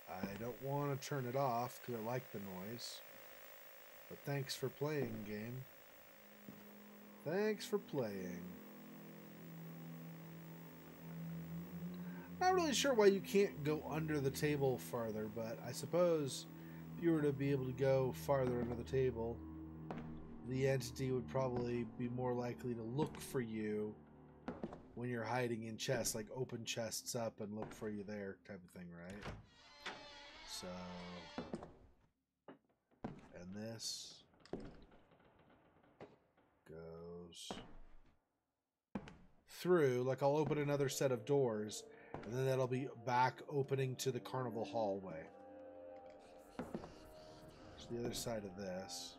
I don't want to turn it off because I like the noise. But thanks for playing, game. Thanks for playing. Not really sure why you can't go under the table farther, but I suppose if you were to be able to go farther under the table, the entity would probably be more likely to look for you when you're hiding in chests, like open chests up and look for you there type of thing, right? So, and this goes through, like I'll open another set of doors, and then that'll be back opening to the carnival hallway. There's the other side of this.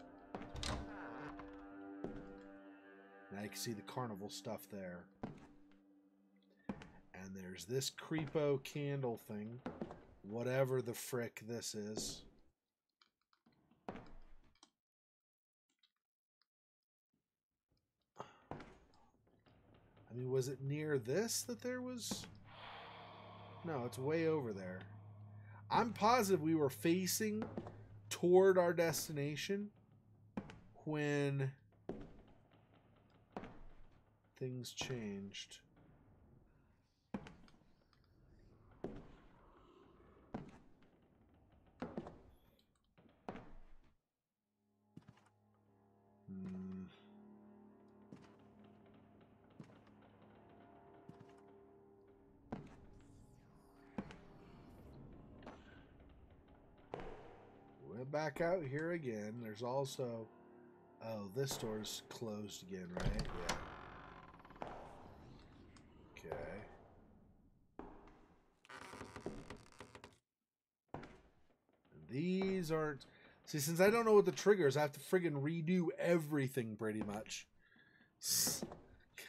Now you can see the carnival stuff there. And there's this creepo candle thing. Whatever the frick this is. I mean, was it near this that there was? No, it's way over there. I'm positive we were facing toward our destination when things changed. We're back out here again. There's also... Oh, this door's closed again, right? Yeah. Okay. And these aren't... See, since I don't know what the trigger is, I have to friggin' redo everything pretty much.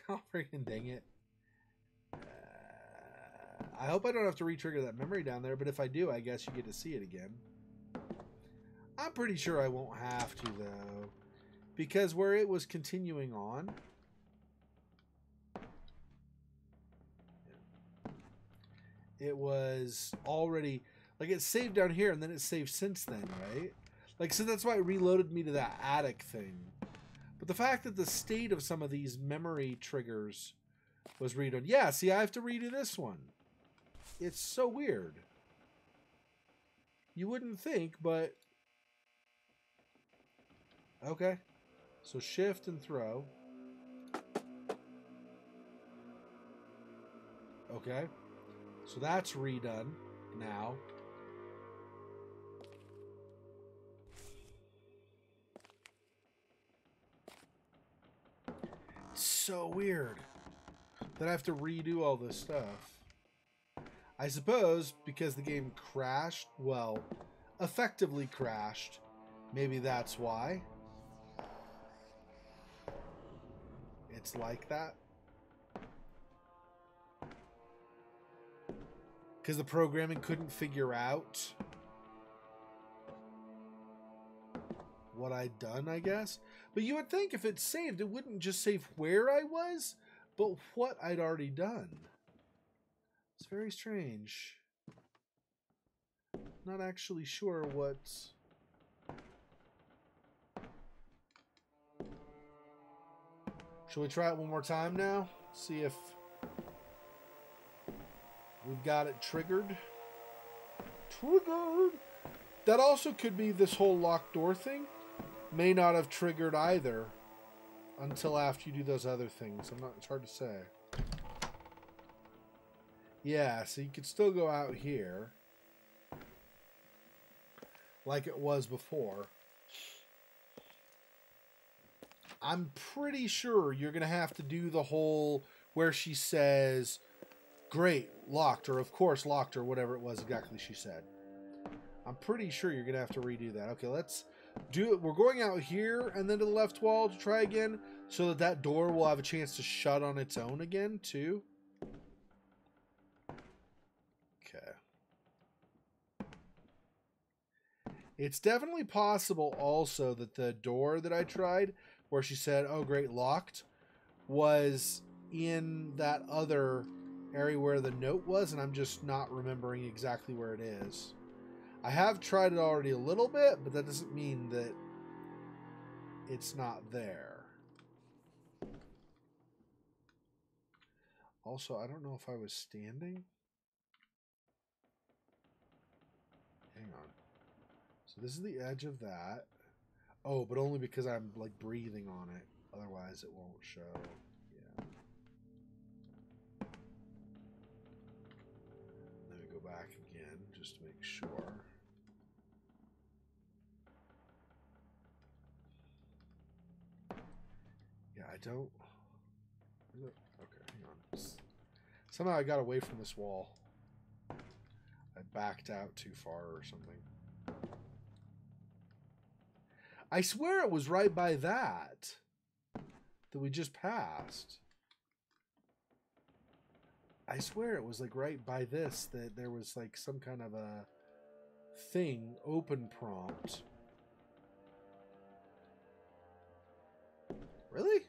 God friggin' dang it. I hope I don't have to re-trigger that memory down there, but if I do, I guess you get to see it again. I'm pretty sure I won't have to, though, because where it was continuing on, it was already, like, it saved down here, and then it saved since then, right? Like, so that's why it reloaded me to that attic thing. But the fact that the state of some of these memory triggers was redone. Yeah, see, I have to redo this one. It's so weird. You wouldn't think, but... Okay. So shift and throw. Okay. So that's redone now. It's so weird that I have to redo all this stuff. I suppose because the game crashed, well, effectively crashed, maybe that's why. It's like that. Because the programming couldn't figure out what I'd done, I guess. But you would think if it saved, it wouldn't just save where I was, but what I'd already done. It's very strange. Not actually sure what... Shall we try it one more time now? See if we've got it triggered. Triggered! That also could be this whole locked door thing. May not have triggered either until after you do those other things. It's hard to say. Yeah, so you could still go out here like it was before. I'm pretty sure you're going to have to do the whole where she says, great, locked, or of course locked, or whatever it was exactly she said. I'm pretty sure you're going to have to redo that. Okay, let's do it. We're going out here and then to the left wall to try again so that that door will have a chance to shut on its own again, too. Okay. It's definitely possible also that the door that I tried where she said, oh, great, locked, was in that other area where the note was, and I'm just not remembering exactly where it is. I have tried it already a little bit, but that doesn't mean that it's not there. Also, I don't know if I was standing. Hang on. So this is the edge of that. Oh, but only because I'm like breathing on it. Otherwise it won't show. Yeah. Let me go back again just to make sure. Yeah, I don't... Okay, hang on. Somehow I got away from this wall. I backed out too far or something. I swear it was right by that we just passed. I swear it was like right by this that there was like some kind of a thing, open prompt. Really?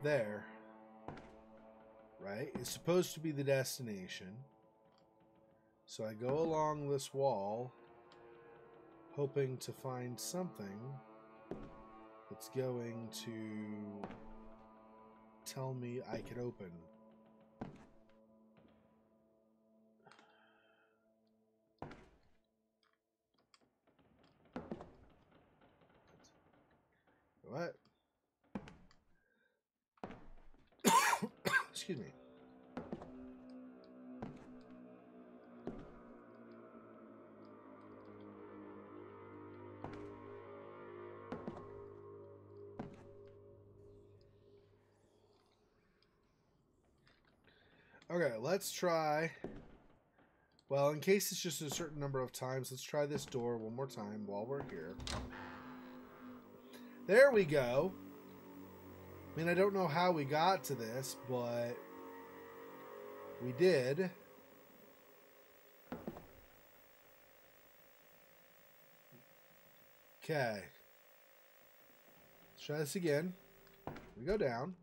There, right? It's supposed to be the destination. So I go along this wall, hoping to find something that's going to tell me I could open. What? Excuse me. Okay, let's try. Well, in case it's just a certain number of times, let's try this door one more time while we're here. There we go. I mean, I don't know how we got to this, but we did. Okay. Let's try this again. We go down.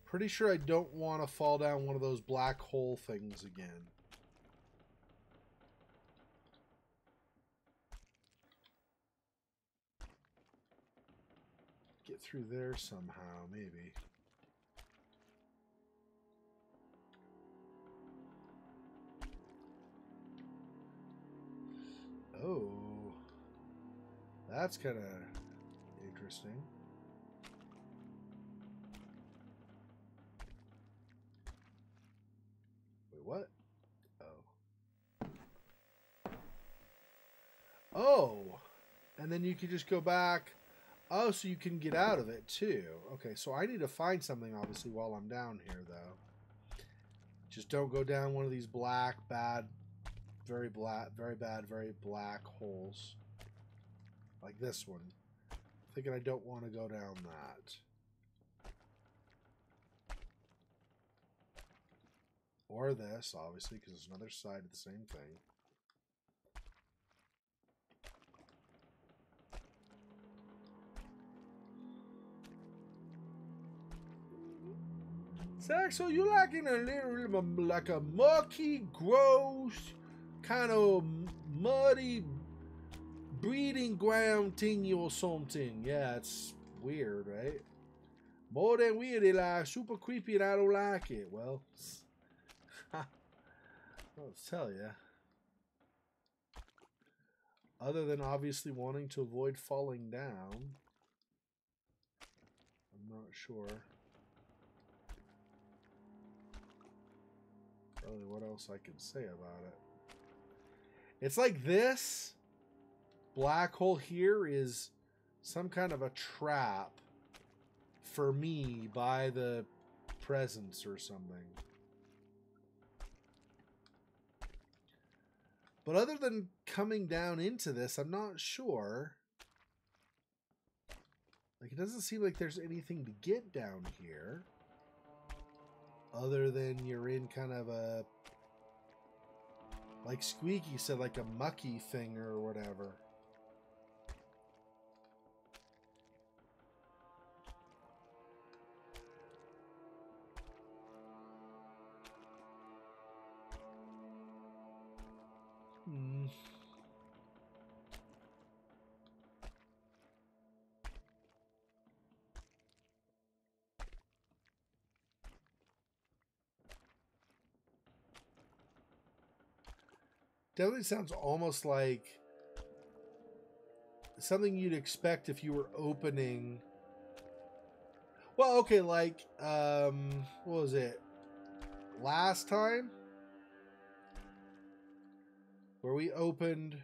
Pretty sure I don't want to fall down one of those black hole things again. Get through there somehow, maybe. Oh. That's kind of interesting. Wait, what? Oh. Oh! And then you can just go back. Oh, so you can get out of it too. Okay, so I need to find something obviously while I'm down here though. Just don't go down one of these black, bad, very bad, very black holes. Like this one. I thinking I don't want to go down that. Or this, obviously, because it's another side of the same thing. Xexor, you liking a little like a mucky, gross, kind of muddy breeding ground thingy or something? Yeah, it's weird, right? More than weird, it's like super creepy and I don't like it. Well, I'll tell ya. Other than obviously wanting to avoid falling down, I'm not sure. Really, what else I can say about it? It's like this black hole here is some kind of a trap for me by the presence or something. But other than coming down into this, I'm not sure. Like, it doesn't seem like there's anything to get down here. Other than you're in kind of a, like Squeaky said, like a mucky thing or whatever. Definitely sounds almost like something you'd expect if you were opening. Well, okay, like what was it? Last time where we opened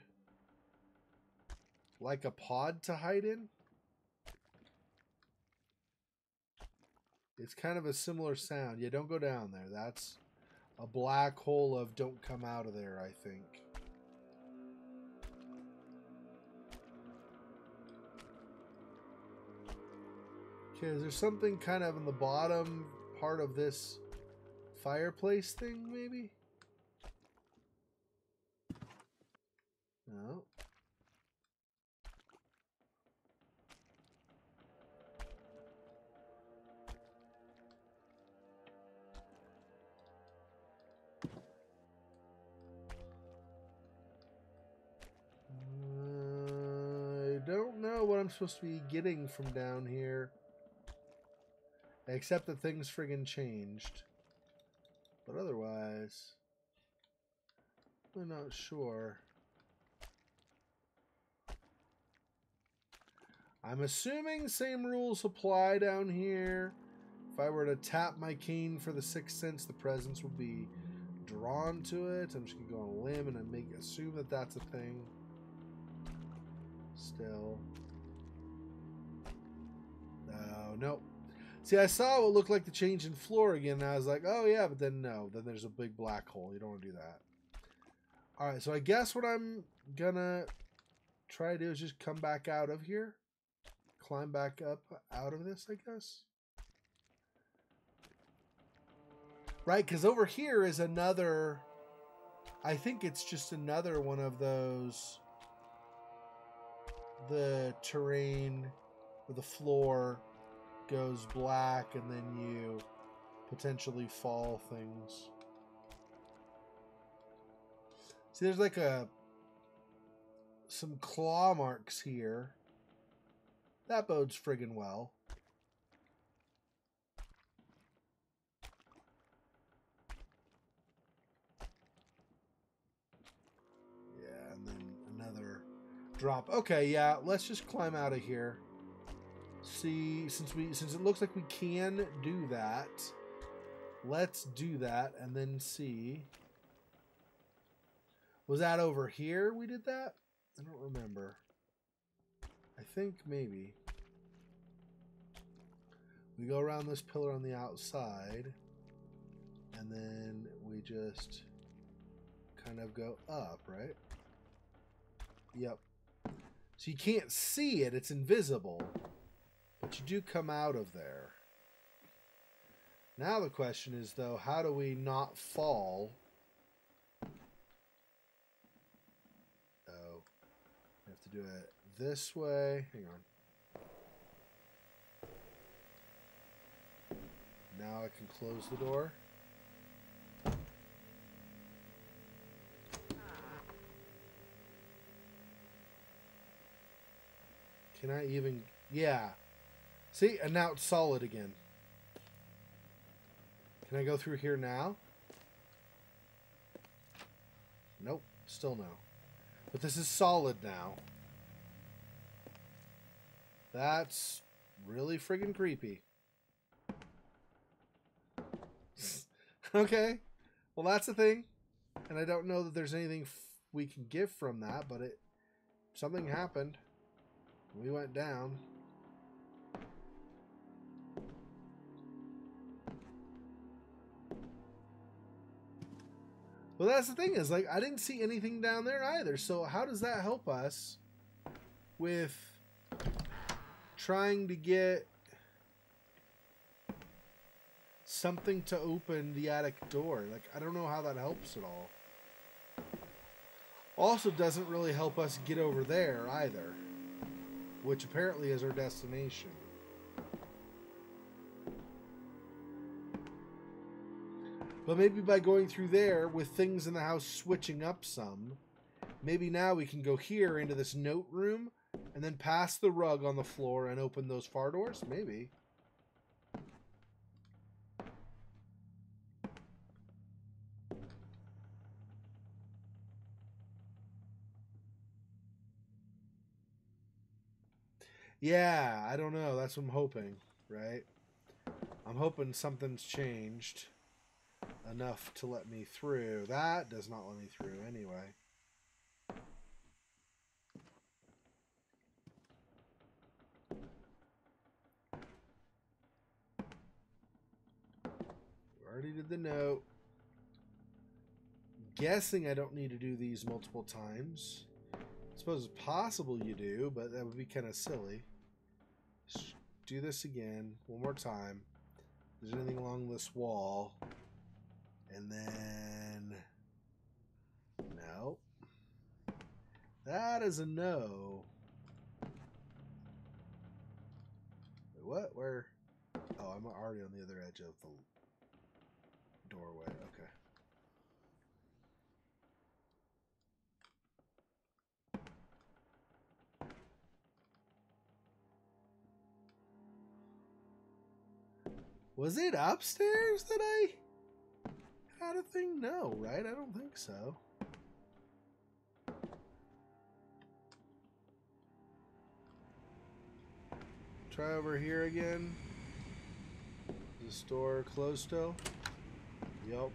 like a pod to hide in. It's kind of a similar sound. Yeah, don't go down there. That's a black hole of don't come out of there, I think. Okay, is there something kind of in the bottom part of this fireplace thing, maybe? No. I don't know what I'm supposed to be getting from down here. Except that things friggin' changed. But otherwise, I'm not sure. I'm assuming same rules apply down here. If I were to tap my cane for the sixth sense, the presence would be drawn to it. I'm just going to go on a limb and assume that that's a thing. Still. Nope. See, I saw what looked like the change in floor again, and I was like, oh yeah, but then no. Then there's a big black hole. You don't want to do that. Alright, so I guess what I'm gonna try to do is just come back out of here. Climb back up out of this, I guess. Right, because over here is another... I think it's just another one of those... The terrain, or the floor... goes black and then you potentially fall things. See, there's like some claw marks here. That bodes friggin' well. Yeah, and then another drop. Okay, yeah, let's just climb out of here. See, since it looks like we can do that, let's do that and then see. Was that over here we did that? I don't remember. I think maybe. We go around this pillar on the outside and then we just kind of go up, right? Yep. So you can't see it, it's invisible. But you do come out of there. Now the question is, though, how do we not fall? Oh, we have to do it this way. Hang on. Now I can close the door. Can I even... Yeah. See? And now it's solid again. Can I go through here now? Nope. Still no. But this is solid now. That's really friggin' creepy. Okay. Well, that's the thing. And I don't know that there's anything we can give from that, but something happened. We went down. Well, that's the thing is, like, I didn't see anything down there either. So how does that help us with trying to get something to open the attic door? Like, I don't know how that helps at all. Also doesn't really help us get over there either, which apparently is our destination. But maybe by going through there with things in the house switching up some, maybe now we can go here into this note room and then pass the rug on the floor and open those far doors? Maybe. Yeah, I don't know. That's what I'm hoping, right? I'm hoping something's changed enough to let me through. That does not let me through anyway. We already did the note. Guessing I don't need to do these multiple times. I suppose it's possible you do, but that would be kind of silly. Let's do this again one more time. If there's anything along this wall. And then... No. That is a no. Wait, what? Where? Oh, I'm already on the other edge of the doorway. Okay. Was it upstairs that I had a thing? No, right? I don't think so. Try over here again. Is the door closed still? Yup.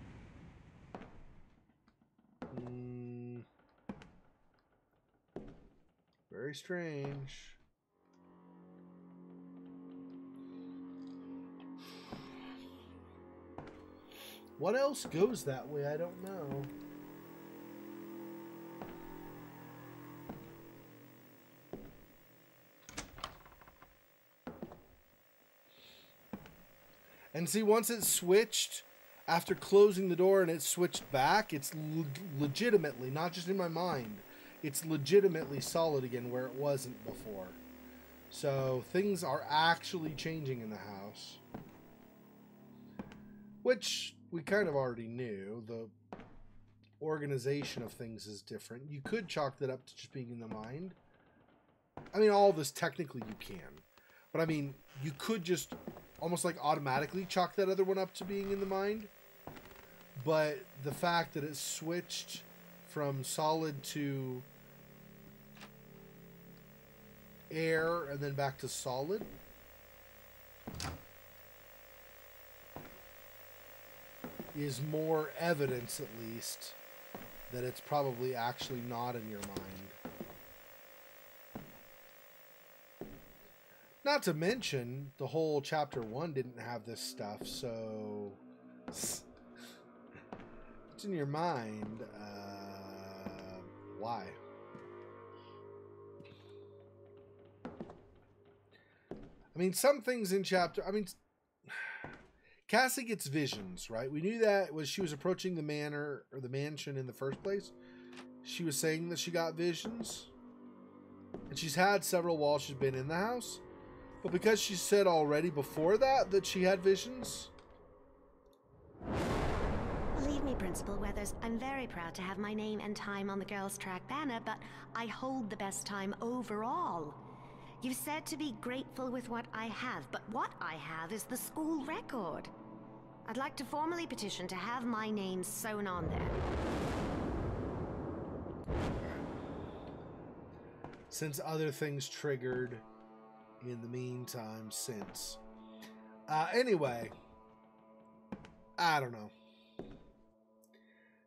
Very strange. What else goes that way? I don't know. And see, once it's switched, after closing the door and it's switched back, it's legitimately, not just in my mind, it's legitimately solid again where it wasn't before. So things are actually changing in the house. Which we kind of already knew. The organization of things is different. You could chalk that up to just being in the mind. I mean, all of this technically you can. But I mean, you could just almost like automatically chalk that other one up to being in the mind. But the fact that it's switched from solid to air and then back to solid, is more evidence, at least, that it's probably actually not in your mind. Not to mention, the whole chapter 1 didn't have this stuff, so it's in your mind. Why? I mean, some things in chapter... I mean, Cassie gets visions, right? We knew that when she was approaching the manor, or the mansion in the first place. She was saying that she got visions. And she's had several while she's been in the house. But because she said already before that she had visions... Believe me, Principal Weathers, I'm very proud to have my name and time on the Girls' Track banner, but I hold the best time overall. You've said to be grateful with what I have, but what I have is the school record. I'd like to formally petition to have my name sewn on there. Since other things triggered in the meantime since. Anyway, I don't know.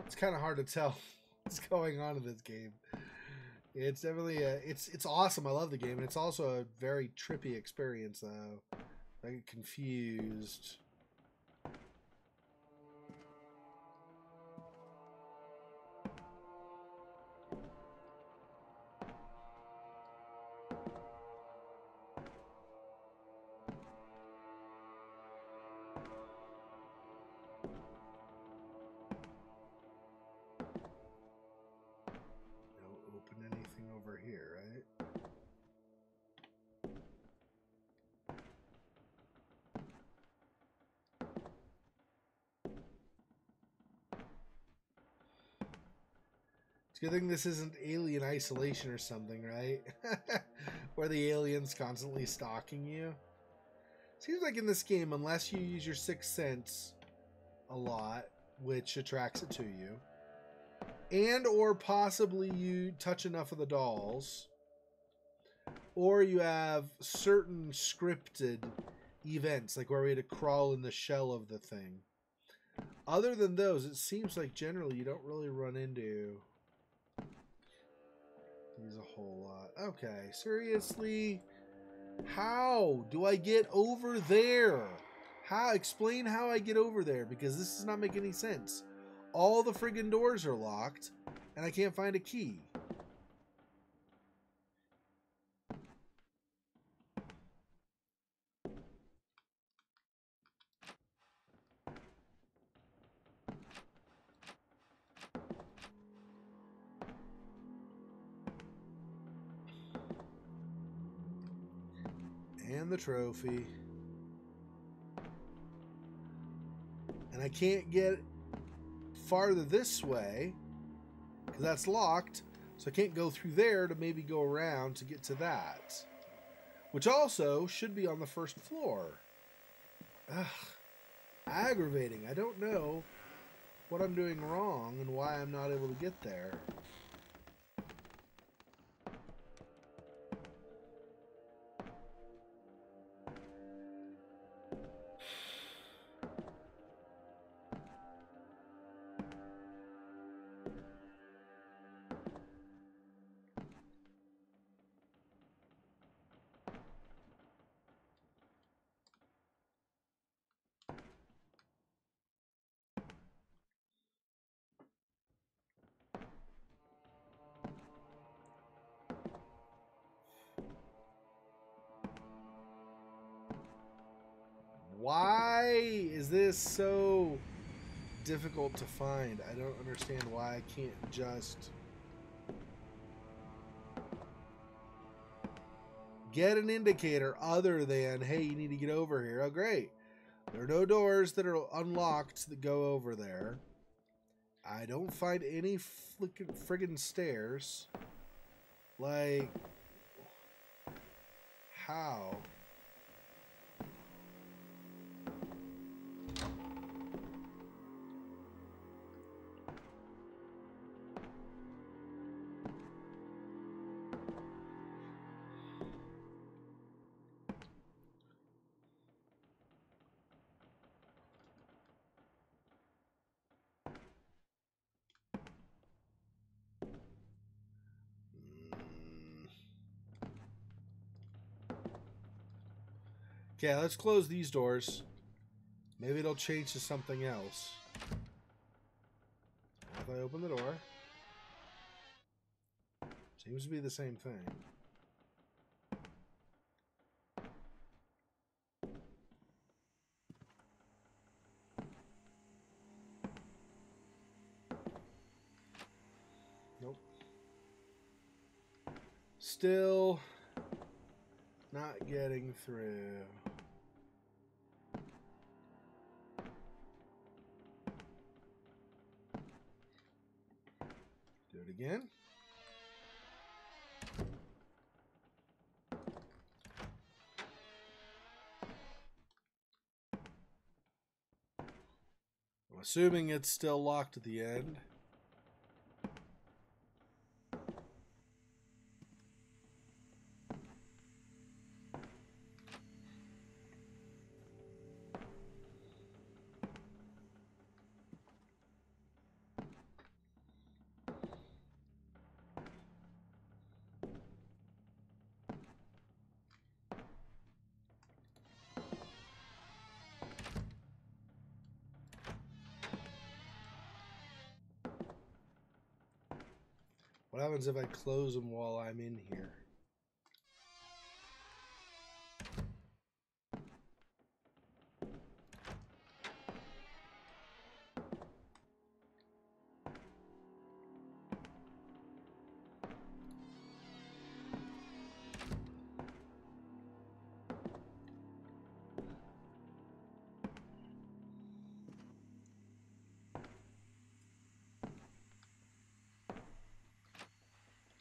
It's kind of hard to tell what's going on in this game. It's definitely it's awesome. I love the game, and it's also a very trippy experience, though. I get confused. Good thing this isn't Alien Isolation or something, right? Where the alien's constantly stalking you. Seems like in this game, unless you use your sixth sense a lot, which attracts it to you, and or possibly you touch enough of the dolls, or you have certain scripted events, like where we had to crawl in the shell of the thing. Other than those, it seems like generally you don't really run into these a whole lot. Okay, seriously? How do I get over there? Explain how I get over there, because this does not make any sense. All the friggin' doors are locked, and I can't find a key. And the trophy. And I can't get farther this way because that's locked, so I can't go through there to maybe go around to get to that, which also should be on the first floor. Ugh, aggravating. I don't know what I'm doing wrong and why I'm not able to get there. Why is this so difficult to find? I don't understand why I can't just get an indicator other than, hey, you need to get over here. Oh, great. There are no doors that are unlocked that go over there. I don't find any friggin' stairs. Like, how? Okay, let's close these doors. Maybe it'll change to something else. If I open the door, seems to be the same thing. Still not getting through. Do it again. I'm assuming it's still locked at the end. What happens if I close them while I'm in here?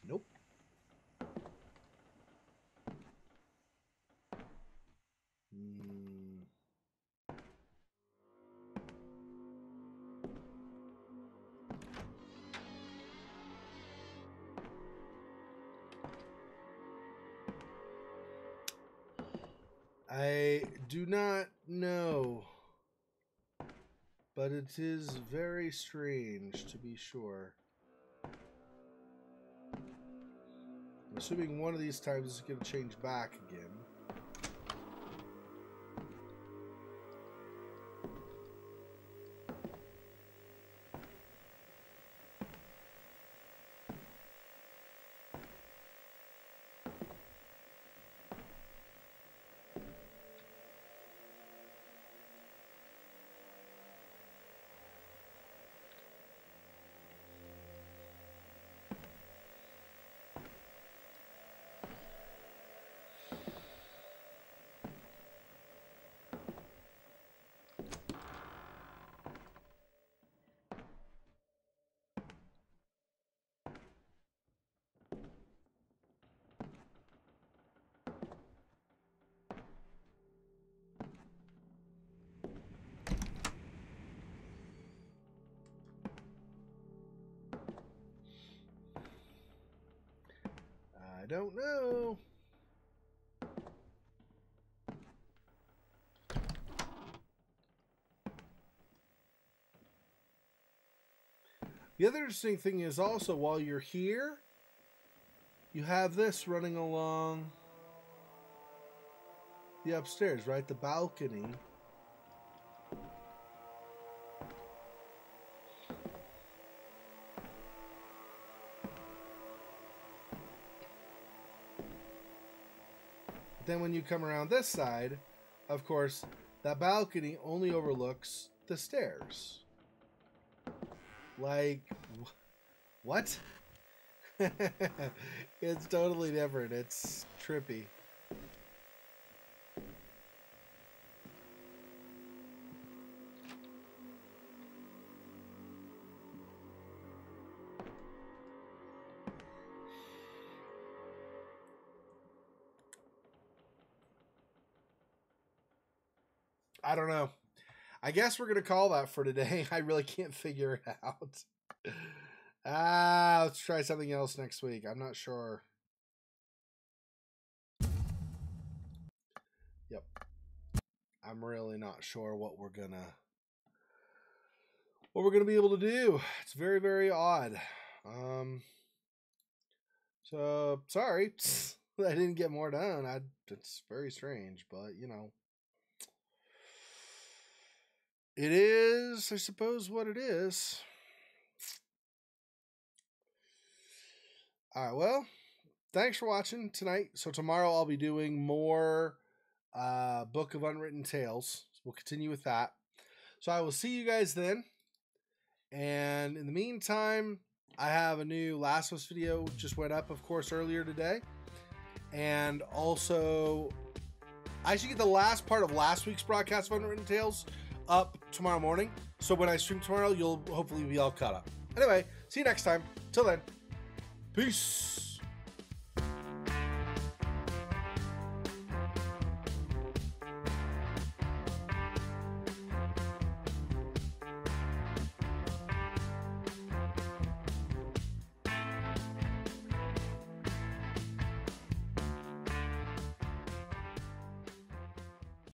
Nope. I do not know, but it is very strange to be sure. I'm assuming one of these times is going to change back again. I don't know. The other interesting thing is also while you're here, you have this running along the upstairs, right? The balcony. Then when you come around this side, of course, that balcony only overlooks the stairs. Like, what? It's totally different. It's trippy. I don't know. I guess we're going to call that for today. I really can't figure it out. Let's try something else next week. I'm not sure. Yep. I'm really not sure what we're going to be able to do. It's very, very odd. So sorry. I didn't get more done. It's very strange, but you know. It is, I suppose, what it is. All right, well, thanks for watching tonight. So tomorrow I'll be doing more Book of Unwritten Tales. We'll continue with that. So I will see you guys then. And in the meantime, I have a new Last of Us video just went up, of course, earlier today. And also, I should get the last part of last week's broadcast of Unwritten Tales up tomorrow morning. So when I stream tomorrow, you'll hopefully be all caught up. Anyway, see you next time. Till then, peace.